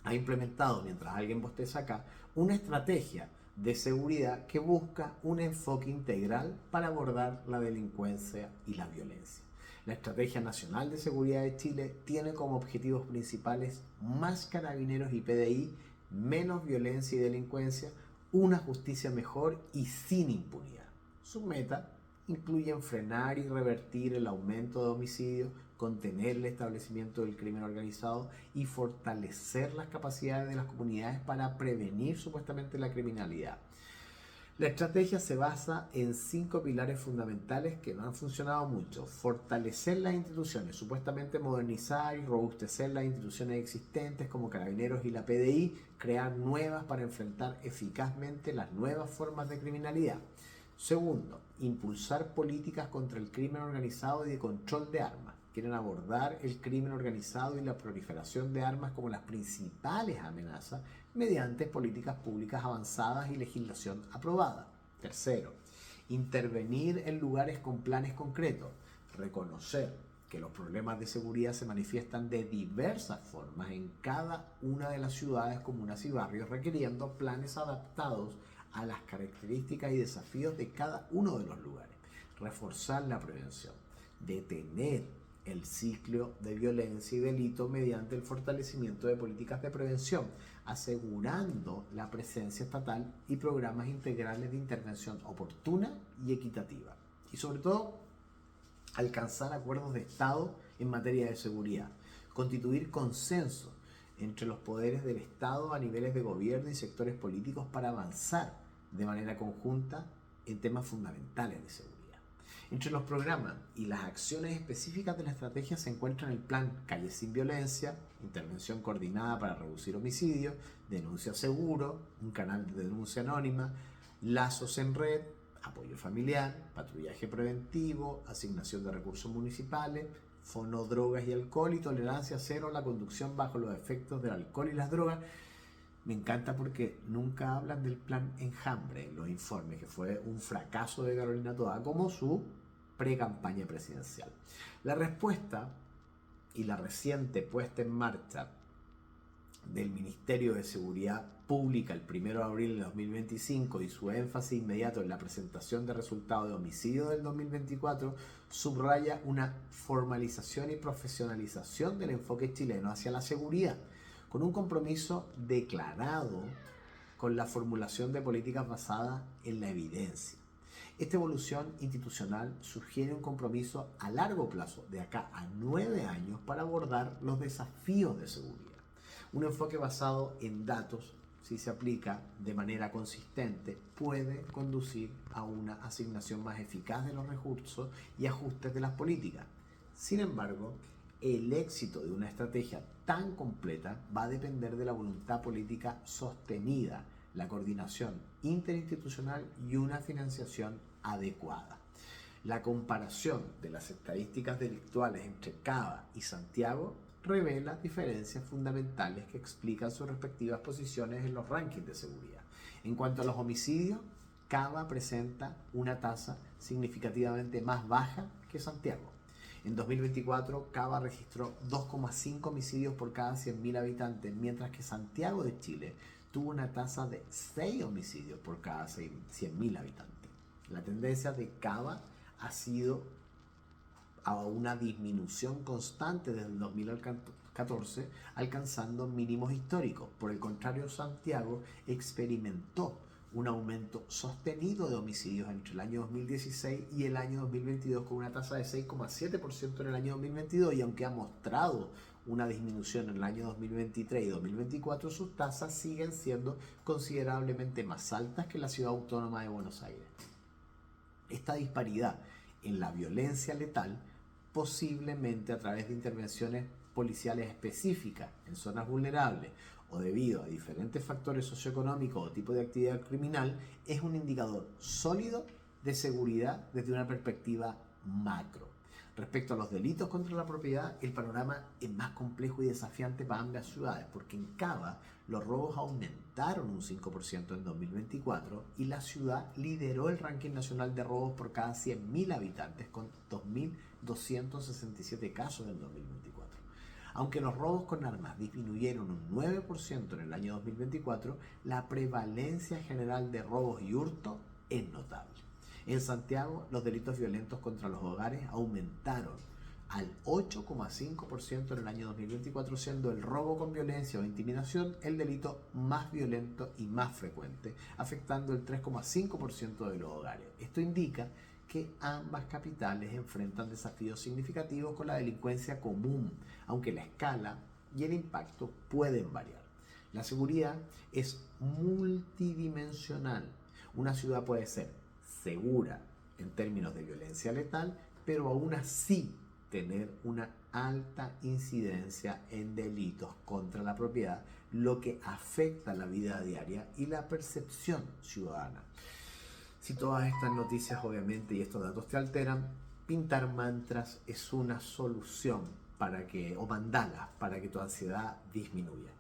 ha implementado, mientras alguien bosteza acá, una estrategia de seguridad que busca un enfoque integral para abordar la delincuencia y la violencia. La Estrategia Nacional de Seguridad de Chile tiene como objetivos principales más carabineros y PDI, menos violencia y delincuencia, una justicia mejor y sin impunidad. Su meta incluyen frenar y revertir el aumento de homicidios, contener el establecimiento del crimen organizado y fortalecer las capacidades de las comunidades para prevenir supuestamente la criminalidad. La estrategia se basa en 5 pilares fundamentales que no han funcionado mucho. Fortalecer las instituciones, supuestamente modernizar y robustecer las instituciones existentes como Carabineros y la PDI, crear nuevas para enfrentar eficazmente las nuevas formas de criminalidad. Segundo, impulsar políticas contra el crimen organizado y de control de armas. Quieren abordar el crimen organizado y la proliferación de armas como las principales amenazas mediante políticas públicas avanzadas y legislación aprobada. Tercero, intervenir en lugares con planes concretos. Reconocer que los problemas de seguridad se manifiestan de diversas formas en cada una de las ciudades, comunas y barrios, requiriendo planes adaptados a las características y desafíos de cada uno de los lugares. Reforzar la prevención. Detener el ciclo de violencia y delito mediante el fortalecimiento de políticas de prevención, asegurando la presencia estatal y programas integrales de intervención oportuna y equitativa. Y sobre todo, alcanzar acuerdos de Estado en materia de seguridad, constituir consenso entre los poderes del Estado a niveles de gobierno y sectores políticos para avanzar de manera conjunta en temas fundamentales de seguridad. Entre los programas y las acciones específicas de la estrategia se encuentran el plan Calles sin Violencia, intervención coordinada para reducir homicidios, denuncia seguro, un canal de denuncia anónima, lazos en red, apoyo familiar, patrullaje preventivo, asignación de recursos municipales, fono, drogas y alcohol y tolerancia cero a la conducción bajo los efectos del alcohol y las drogas. Me encanta porque nunca hablan del plan Enjambre en los informes, que fue un fracaso de Carolina Toá como su pre-campaña presidencial. La respuesta y la reciente puesta en marcha del Ministerio de Seguridad Pública el 1 de abril de 2025 y su énfasis inmediato en la presentación de resultados de homicidio del 2024 subraya una formalización y profesionalización del enfoque chileno hacia la seguridad, con un compromiso declarado con la formulación de políticas basadas en la evidencia. Esta evolución institucional sugiere un compromiso a largo plazo, de acá a 9 años, para abordar los desafíos de seguridad. Un enfoque basado en datos, si se aplica de manera consistente, puede conducir a una asignación más eficaz de los recursos y ajustes de las políticas. Sin embargo, el éxito de una estrategia tan completa va a depender de la voluntad política sostenida, la coordinación interinstitucional y una financiación adecuada. La comparación de las estadísticas delictuales entre Cava y Santiago revela diferencias fundamentales que explican sus respectivas posiciones en los rankings de seguridad. En cuanto a los homicidios, Cava presenta una tasa significativamente más baja que Santiago. En 2024, Cava registró 2,5 homicidios por cada 100.000 habitantes, mientras que Santiago de Chile tuvo una tasa de 6 homicidios por cada 100.000 habitantes. La tendencia de Cava ha sido a una disminución constante desde el 2014, alcanzando mínimos históricos. Por el contrario, Santiago experimentó un aumento sostenido de homicidios entre el año 2016 y el año 2022, con una tasa de 6,7% en el año 2022, y aunque ha mostrado una disminución en el año 2023 y 2024, sus tasas siguen siendo considerablemente más altas que la ciudad autónoma de Buenos Aires. Esta disparidad en la violencia letal, posiblemente a través de intervenciones policiales específicas en zonas vulnerables o debido a diferentes factores socioeconómicos o tipo de actividad criminal, es un indicador sólido de seguridad desde una perspectiva macro. Respecto a los delitos contra la propiedad, el panorama es más complejo y desafiante para ambas ciudades, porque en Cava los robos aumentaron un 5% en 2024 y la ciudad lideró el ranking nacional de robos por cada 100.000 habitantes con 2.267 casos en 2024. Aunque los robos con armas disminuyeron un 9% en el año 2024, la prevalencia general de robos y hurto es notable. En Santiago, los delitos violentos contra los hogares aumentaron al 8,5% en el año 2024, siendo el robo con violencia o intimidación el delito más violento y más frecuente, afectando el 3,5% de los hogares. Esto indica que ambas capitales enfrentan desafíos significativos con la delincuencia común, aunque la escala y el impacto pueden variar. La seguridad es multidimensional. Una ciudad puede ser segura en términos de violencia letal, pero aún así tener una alta incidencia en delitos contra la propiedad, lo que afecta la vida diaria y la percepción ciudadana. Si todas estas noticias, obviamente, y estos datos te alteran, pintar mantras es una solución o mandalas para que tu ansiedad disminuya.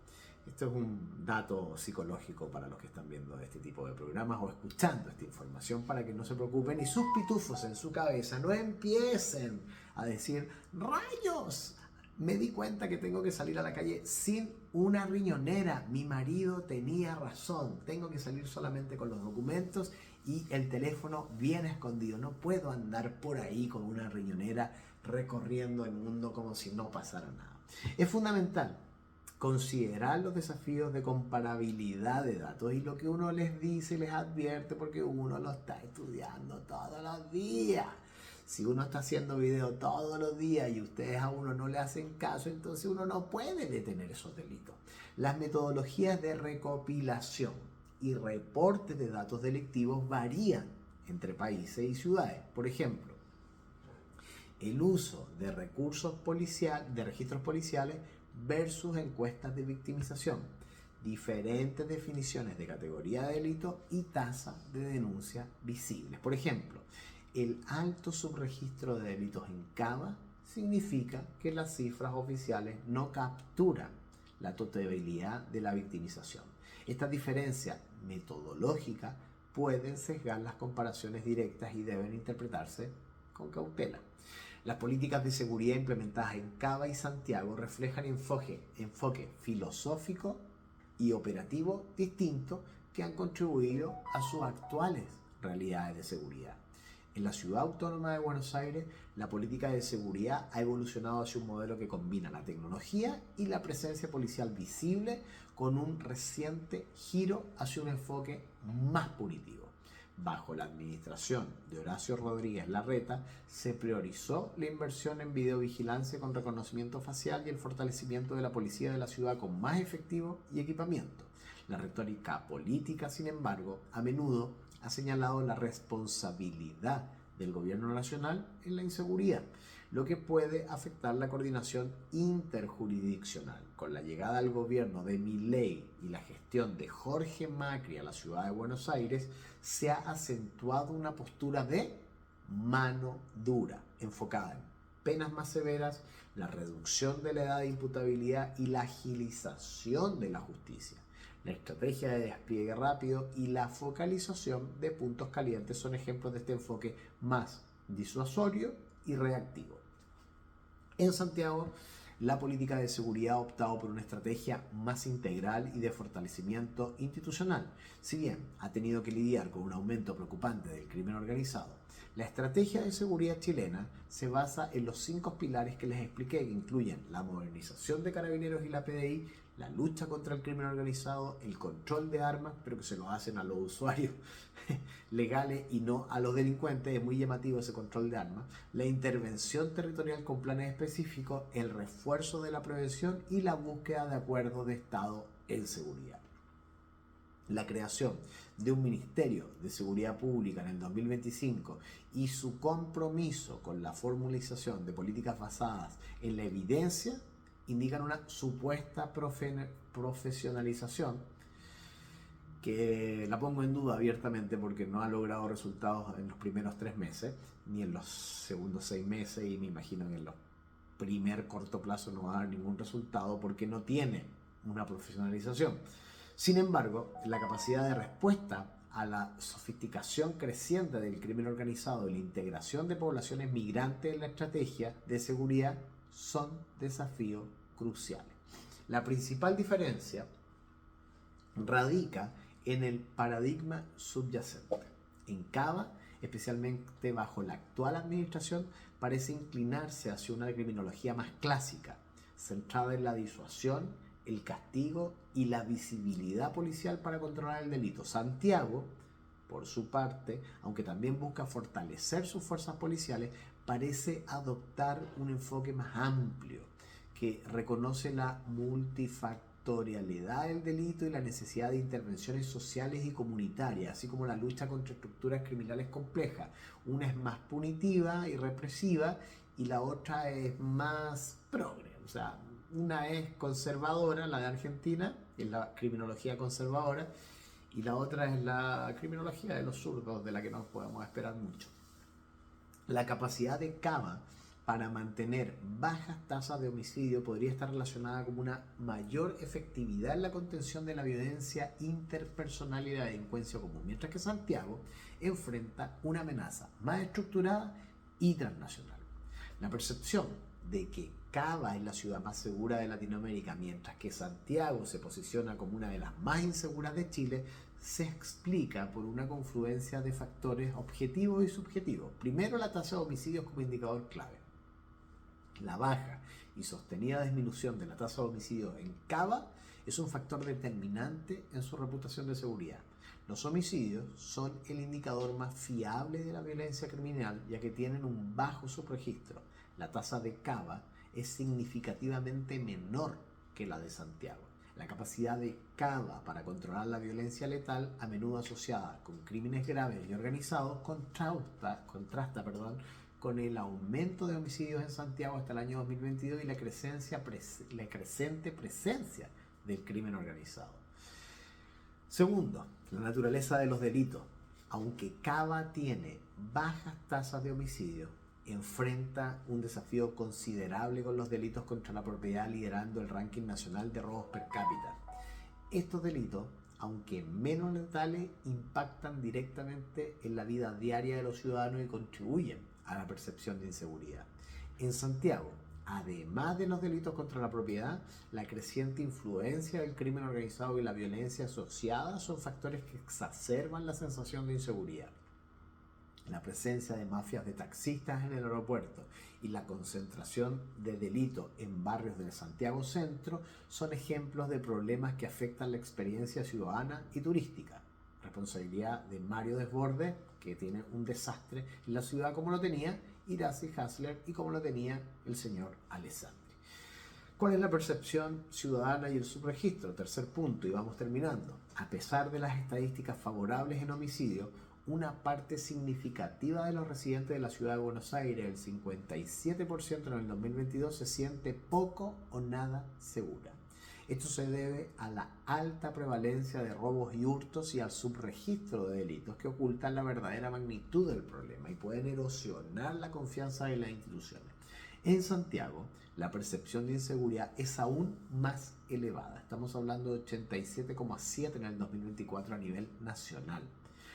Esto es un dato psicológico para los que están viendo este tipo de programas o escuchando esta información, para que no se preocupen y sus pitufos en su cabeza no empiecen a decir: ¡rayos! Me di cuenta que tengo que salir a la calle sin una riñonera. Mi marido tenía razón. Tengo que salir solamente con los documentos y el teléfono bien escondido. No puedo andar por ahí con una riñonera recorriendo el mundo como si no pasara nada. Es fundamental considerar los desafíos de comparabilidad de datos y lo que uno les dice y les advierte, porque uno lo está estudiando todos los días. Si uno está haciendo video todos los días y ustedes a uno no le hacen caso, entonces uno no puede detener esos delitos. Las metodologías de recopilación y reporte de datos delictivos varían entre países y ciudades. Por ejemplo, el uso de registros policiales versus encuestas de victimización, diferentes definiciones de categoría de delito y tasa de denuncia visibles. Por ejemplo, el alto subregistro de delitos en Cava significa que las cifras oficiales no capturan la totalidad de la victimización. Estas diferencias metodológicas pueden sesgar las comparaciones directas y deben interpretarse con cautela. Las políticas de seguridad implementadas en Cava y Santiago reflejan enfoque filosófico y operativo distintos que han contribuido a sus actuales realidades de seguridad. En la ciudad autónoma de Buenos Aires, la política de seguridad ha evolucionado hacia un modelo que combina la tecnología y la presencia policial visible, con un reciente giro hacia un enfoque más punitivo. Bajo la administración de Horacio Rodríguez Larreta, se priorizó la inversión en videovigilancia con reconocimiento facial y el fortalecimiento de la policía de la ciudad con más efectivo y equipamiento. La retórica política, sin embargo, a menudo ha señalado la responsabilidad del gobierno nacional en la inseguridad. lo que puede afectar la coordinación interjurisdiccional. Con la llegada al gobierno de Milei y la gestión de Jorge Macri a la ciudad de Buenos Aires, se ha acentuado una postura de mano dura, enfocada en penas más severas, la reducción de la edad de imputabilidad y la agilización de la justicia. La estrategia de despliegue rápido y la focalización de puntos calientes son ejemplos de este enfoque más disuasorio y reactivo. En Santiago, la política de seguridad ha optado por una estrategia más integral y de fortalecimiento institucional. Si bien ha tenido que lidiar con un aumento preocupante del crimen organizado, la estrategia de seguridad chilena se basa en los 5 pilares que les expliqué, que incluyen la modernización de Carabineros y la PDI, la lucha contra el crimen organizado, el control de armas, pero que se lo hacen a los usuarios legales y no a los delincuentes. Es muy llamativo ese control de armas, la intervención territorial con planes específicos, el refuerzo de la prevención y la búsqueda de acuerdos de Estado en seguridad. La creación de un Ministerio de Seguridad Pública en el 2025 y su compromiso con la formalización de políticas basadas en la evidencia indican una supuesta profesionalización que la pongo en duda abiertamente porque no ha logrado resultados en los primeros 3 meses, ni en los segundos 6 meses, y me imagino que en los primer corto plazo no va a dar ningún resultado porque no tiene una profesionalización. Sin embargo, la capacidad de respuesta a la sofisticación creciente del crimen organizado y la integración de poblaciones migrantes en la estrategia de seguridad son desafíos cruciales. La principal diferencia radica en el paradigma subyacente. En Cava, especialmente bajo la actual administración, parece inclinarse hacia una criminología más clásica, centrada en la disuasión, el castigo y la visibilidad policial para controlar el delito. Santiago, por su parte, aunque también busca fortalecer sus fuerzas policiales, parece adoptar un enfoque más amplio que reconoce la multifactorialidad del delito y la necesidad de intervenciones sociales y comunitarias, así como la lucha contra estructuras criminales complejas. Una es más punitiva y represiva y la otra es más progre. O sea, una es conservadora, la de Argentina, es la criminología conservadora, y la otra es la criminología de los zurdos, de la que no podemos esperar mucho. La capacidad de Cava para mantener bajas tasas de homicidio podría estar relacionada con una mayor efectividad en la contención de la violencia interpersonal y la delincuencia común, mientras que Santiago enfrenta una amenaza más estructurada y transnacional. La percepción de que Cava es la ciudad más segura de Latinoamérica, mientras que Santiago se posiciona como una de las más inseguras de Chile, se explica por una confluencia de factores objetivos y subjetivos. Primero, la tasa de homicidios como indicador clave. La baja y sostenida disminución de la tasa de homicidios en Cava es un factor determinante en su reputación de seguridad. Los homicidios son el indicador más fiable de la violencia criminal, ya que tienen un bajo subregistro. La tasa de Cava es significativamente menor que la de Santiago. La capacidad de Cava para controlar la violencia letal, a menudo asociada con crímenes graves y organizados, contrasta con el aumento de homicidios en Santiago hasta el año 2022 y la creciente presencia del crimen organizado. Segundo, la naturaleza de los delitos. Aunque Cava tiene bajas tasas de homicidio, enfrenta un desafío considerable con los delitos contra la propiedad, liderando el ranking nacional de robos per cápita. Estos delitos, aunque menos letales, impactan directamente en la vida diaria de los ciudadanos y contribuyen a la percepción de inseguridad. En Santiago, además de los delitos contra la propiedad, la creciente influencia del crimen organizado y la violencia asociada son factores que exacerban la sensación de inseguridad. La presencia de mafias de taxistas en el aeropuerto y la concentración de delitos en barrios del Santiago Centro son ejemplos de problemas que afectan la experiencia ciudadana y turística. Responsabilidad de Mario Desbordes, que tiene un desastre en la ciudad como lo tenía Iracy Hasler y como lo tenía el señor Alessandri. ¿Cuál es la percepción ciudadana y el subregistro? Tercer punto, y vamos terminando. A pesar de las estadísticas favorables en homicidio, una parte significativa de los residentes de la ciudad de Buenos Aires, el 57% en el 2022, se siente poco o nada segura. Esto se debe a la alta prevalencia de robos y hurtos y al subregistro de delitos que ocultan la verdadera magnitud del problema y pueden erosionar la confianza de las instituciones. En Santiago, la percepción de inseguridad es aún más elevada. Estamos hablando de 87,7 en el 2024 a nivel nacional.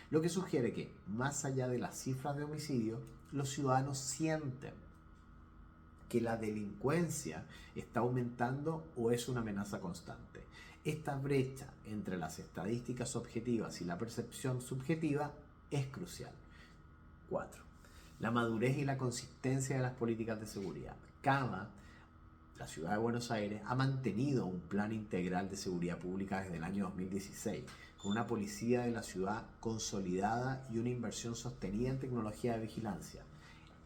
Lo que sugiere que, más allá de las cifras de homicidio, los ciudadanos sienten que la delincuencia está aumentando o es una amenaza constante. Esta brecha entre las estadísticas objetivas y la percepción subjetiva es crucial. 4. La madurez y la consistencia de las políticas de seguridad. Cava, la ciudad de Buenos Aires, ha mantenido un plan integral de seguridad pública desde el año 2016, con una policía de la ciudad consolidada y una inversión sostenida en tecnología de vigilancia.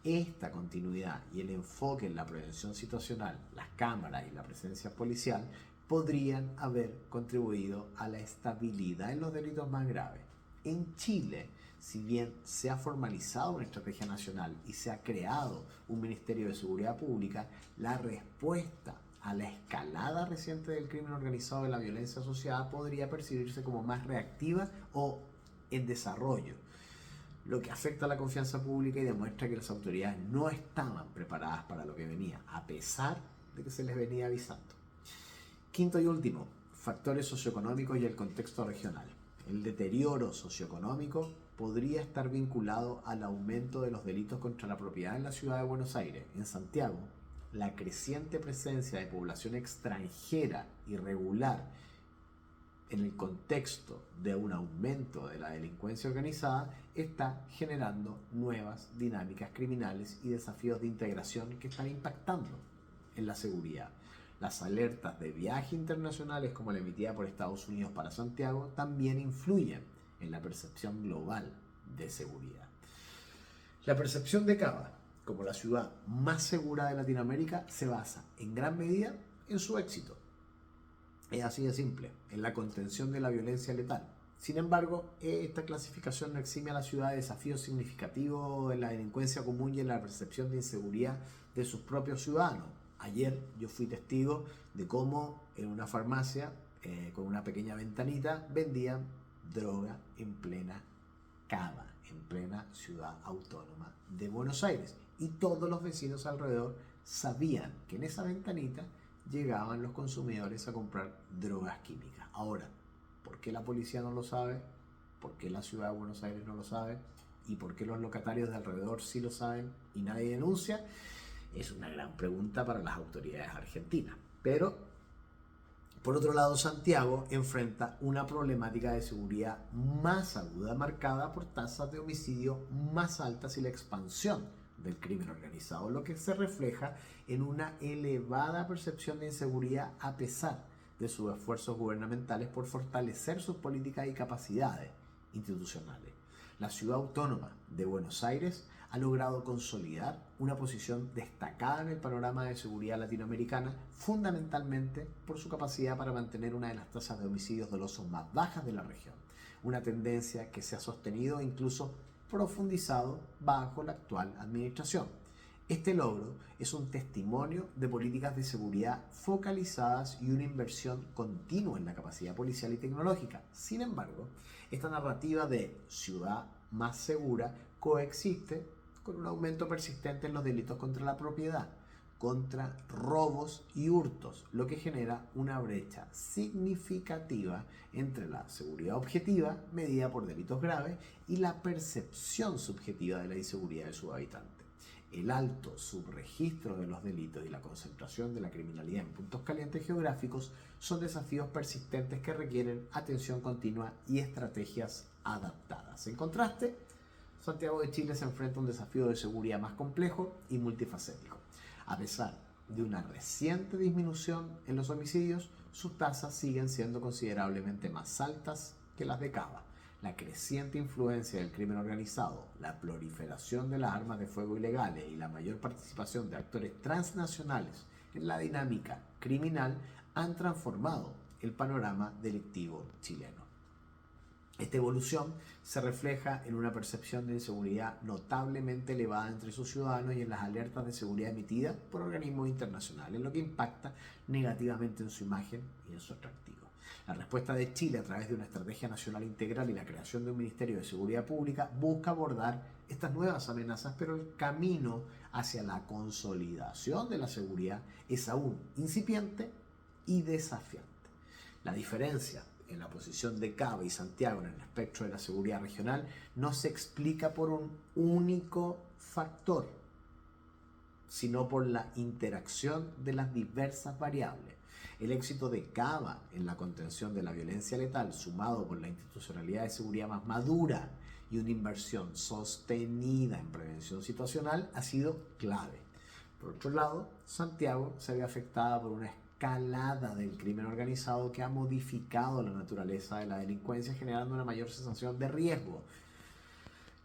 Esta continuidad y el enfoque en la prevención situacional, las cámaras y la presencia policial podrían haber contribuido a la estabilidad en los delitos más graves. En Chile, si bien se ha formalizado una estrategia nacional y se ha creado un Ministerio de Seguridad Pública, la respuesta a la escalada reciente del crimen organizado y de la violencia asociada podría percibirse como más reactiva o en desarrollo, lo que afecta a la confianza pública y demuestra que las autoridades no estaban preparadas para lo que venía, a pesar de que se les venía avisando. Quinto y último, factores socioeconómicos y el contexto regional. El deterioro socioeconómico podría estar vinculado al aumento de los delitos contra la propiedad en la ciudad de Buenos Aires. En Santiago, la creciente presencia de población extranjera irregular en el contexto de un aumento de la delincuencia organizada está generando nuevas dinámicas criminales y desafíos de integración que están impactando en la seguridad. Las alertas de viaje internacionales como la emitida por Estados Unidos para Santiago también influyen en la percepción global de seguridad. La percepción de Cava como la ciudad más segura de Latinoamérica se basa en gran medida en su éxito. Es así de simple, en la contención de la violencia letal. Sin embargo, esta clasificación no exime a la ciudad de desafíos significativos en la delincuencia común y en la percepción de inseguridad de sus propios ciudadanos. Ayer yo fui testigo de cómo en una farmacia con una pequeña ventanita vendían droga en plena Cava, en plena ciudad autónoma de Buenos Aires. Y todos los vecinos alrededor sabían que en esa ventanita llegaban los consumidores a comprar drogas químicas. Ahora, ¿por qué la policía no lo sabe? ¿Por qué la ciudad de Buenos Aires no lo sabe? ¿Y por qué los locatarios de alrededor sí lo saben y nadie denuncia? Es una gran pregunta para las autoridades argentinas. Pero, por otro lado, Santiago enfrenta una problemática de seguridad más aguda, marcada por tasas de homicidio más altas y la expansión del crimen organizado, lo que se refleja en una elevada percepción de inseguridad a pesar de sus esfuerzos gubernamentales por fortalecer sus políticas y capacidades institucionales. La ciudad autónoma de Buenos Aires ha logrado consolidar una posición destacada en el panorama de seguridad latinoamericana, fundamentalmente por su capacidad para mantener una de las tasas de homicidios dolosos más bajas de la región, una tendencia que se ha sostenido e incluso profundizado bajo la actual administración. Este logro es un testimonio de políticas de seguridad focalizadas y una inversión continua en la capacidad policial y tecnológica. Sin embargo, esta narrativa de ciudad más segura coexiste con un aumento persistente en los delitos contra la propiedad, contra robos y hurtos, lo que genera una brecha significativa entre la seguridad objetiva, medida por delitos graves, y la percepción subjetiva de la inseguridad de sus habitantes. El alto subregistro de los delitos y la concentración de la criminalidad en puntos calientes geográficos son desafíos persistentes que requieren atención continua y estrategias adaptadas. En contraste, Santiago de Chile se enfrenta a un desafío de seguridad más complejo y multifacético. A pesar de una reciente disminución en los homicidios, sus tasas siguen siendo considerablemente más altas que las de Cava. La creciente influencia del crimen organizado, la proliferación de las armas de fuego ilegales y la mayor participación de actores transnacionales en la dinámica criminal han transformado el panorama delictivo chileno. Esta evolución se refleja en una percepción de inseguridad notablemente elevada entre sus ciudadanos y en las alertas de seguridad emitidas por organismos internacionales, lo que impacta negativamente en su imagen y en su atractivo. La respuesta de Chile a través de una estrategia nacional integral y la creación de un Ministerio de Seguridad Pública busca abordar estas nuevas amenazas, pero el camino hacia la consolidación de la seguridad es aún incipiente y desafiante. La diferencia en la posición de Cava y Santiago en el espectro de la seguridad regional no se explica por un único factor, sino por la interacción de las diversas variables. El éxito de Cava en la contención de la violencia letal, sumado por la institucionalidad de seguridad más madura y una inversión sostenida en prevención situacional, ha sido clave. Por otro lado, Santiago se ve afectada por una escalada del crimen organizado que ha modificado la naturaleza de la delincuencia, generando una mayor sensación de riesgo.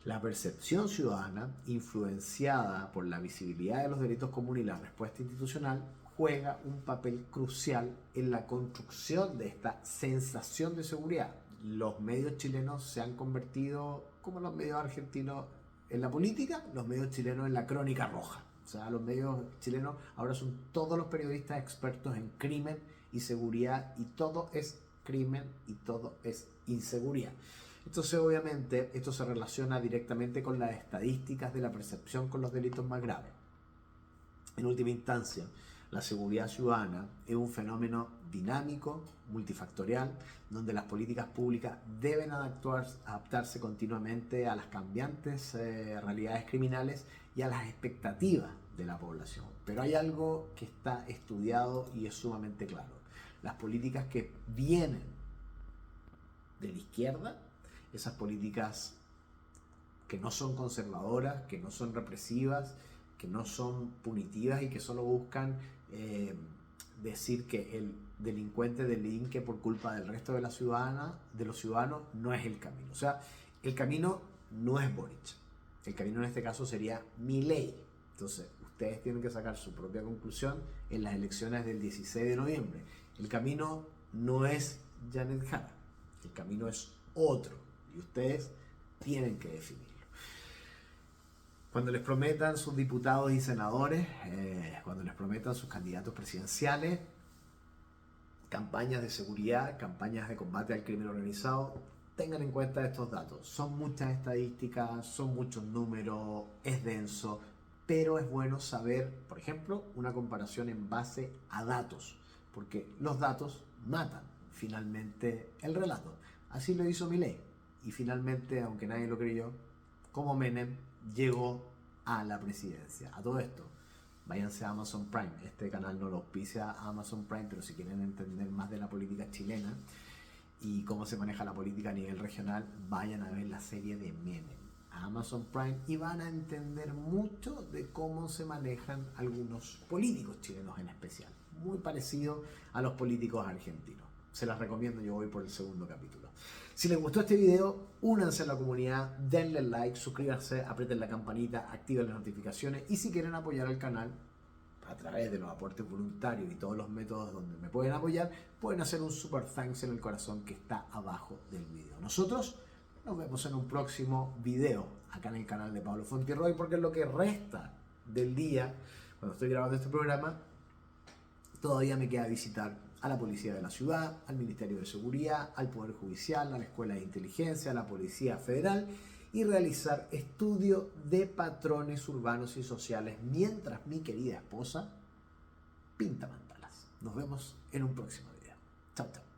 La percepción ciudadana, influenciada por la visibilidad de los delitos comunes y la respuesta institucional, juega un papel crucial en la construcción de esta sensación de seguridad. Los medios chilenos se han convertido, como los medios argentinos en la política, los medios chilenos en la crónica roja. O sea, los medios chilenos ahora son todos los periodistas expertos en crimen y seguridad, y todo es crimen y todo es inseguridad. Entonces, obviamente, esto se relaciona directamente con las estadísticas de la percepción con los delitos más graves. En última instancia, la seguridad ciudadana es un fenómeno dinámico, multifactorial, donde las políticas públicas deben adaptarse continuamente a las cambiantes realidades criminales y a las expectativas de la población. Pero hay algo que está estudiado y es sumamente claro. Las políticas que vienen de la izquierda, esas políticas que no son conservadoras, que no son represivas, que no son punitivas y que solo buscan decir que el delincuente delinque por culpa del resto de los ciudadanos, no es el camino. O sea, el camino no es Boric. El camino en este caso sería Milei. Entonces, ustedes tienen que sacar su propia conclusión en las elecciones del 16 de noviembre. El camino no es Janet Jara. El camino es otro. Y ustedes tienen que definirlo. Cuando les prometan sus diputados y senadores, cuando les prometan sus candidatos presidenciales, campañas de seguridad, campañas de combate al crimen organizado, tengan en cuenta estos datos. Son muchas estadísticas, son muchos números, es denso, pero es bueno saber, por ejemplo, una comparación en base a datos, porque los datos matan finalmente el relato. Así lo hizo Milei, y finalmente, aunque nadie lo creyó, como Menem, llegó a la presidencia. A todo esto, váyanse a Amazon Prime. Este canal no lo auspicia a Amazon Prime, pero si quieren entender más de la política chilena y cómo se maneja la política a nivel regional, vayan a ver la serie de Menem a Amazon Prime y van a entender mucho de cómo se manejan algunos políticos chilenos en especial. Muy parecido a los políticos argentinos. Se las recomiendo, yo voy por el segundo capítulo. Si les gustó este video, únanse a la comunidad, denle like, suscríbanse, aprieten la campanita, activen las notificaciones, y si quieren apoyar al canal a través de los aportes voluntarios y todos los métodos donde me pueden apoyar, pueden hacer un super thanks en el corazón que está abajo del video. Nosotros nos vemos en un próximo video acá en el canal de Pablo Fontirroy, porque es lo que resta del día cuando estoy grabando este programa. Todavía me queda visitar a la Policía de la Ciudad, al Ministerio de Seguridad, al Poder Judicial, a la Escuela de Inteligencia, a la Policía Federal, y realizar estudio de patrones urbanos y sociales mientras mi querida esposa pinta mandalas. Nos vemos en un próximo video. Chao, chao.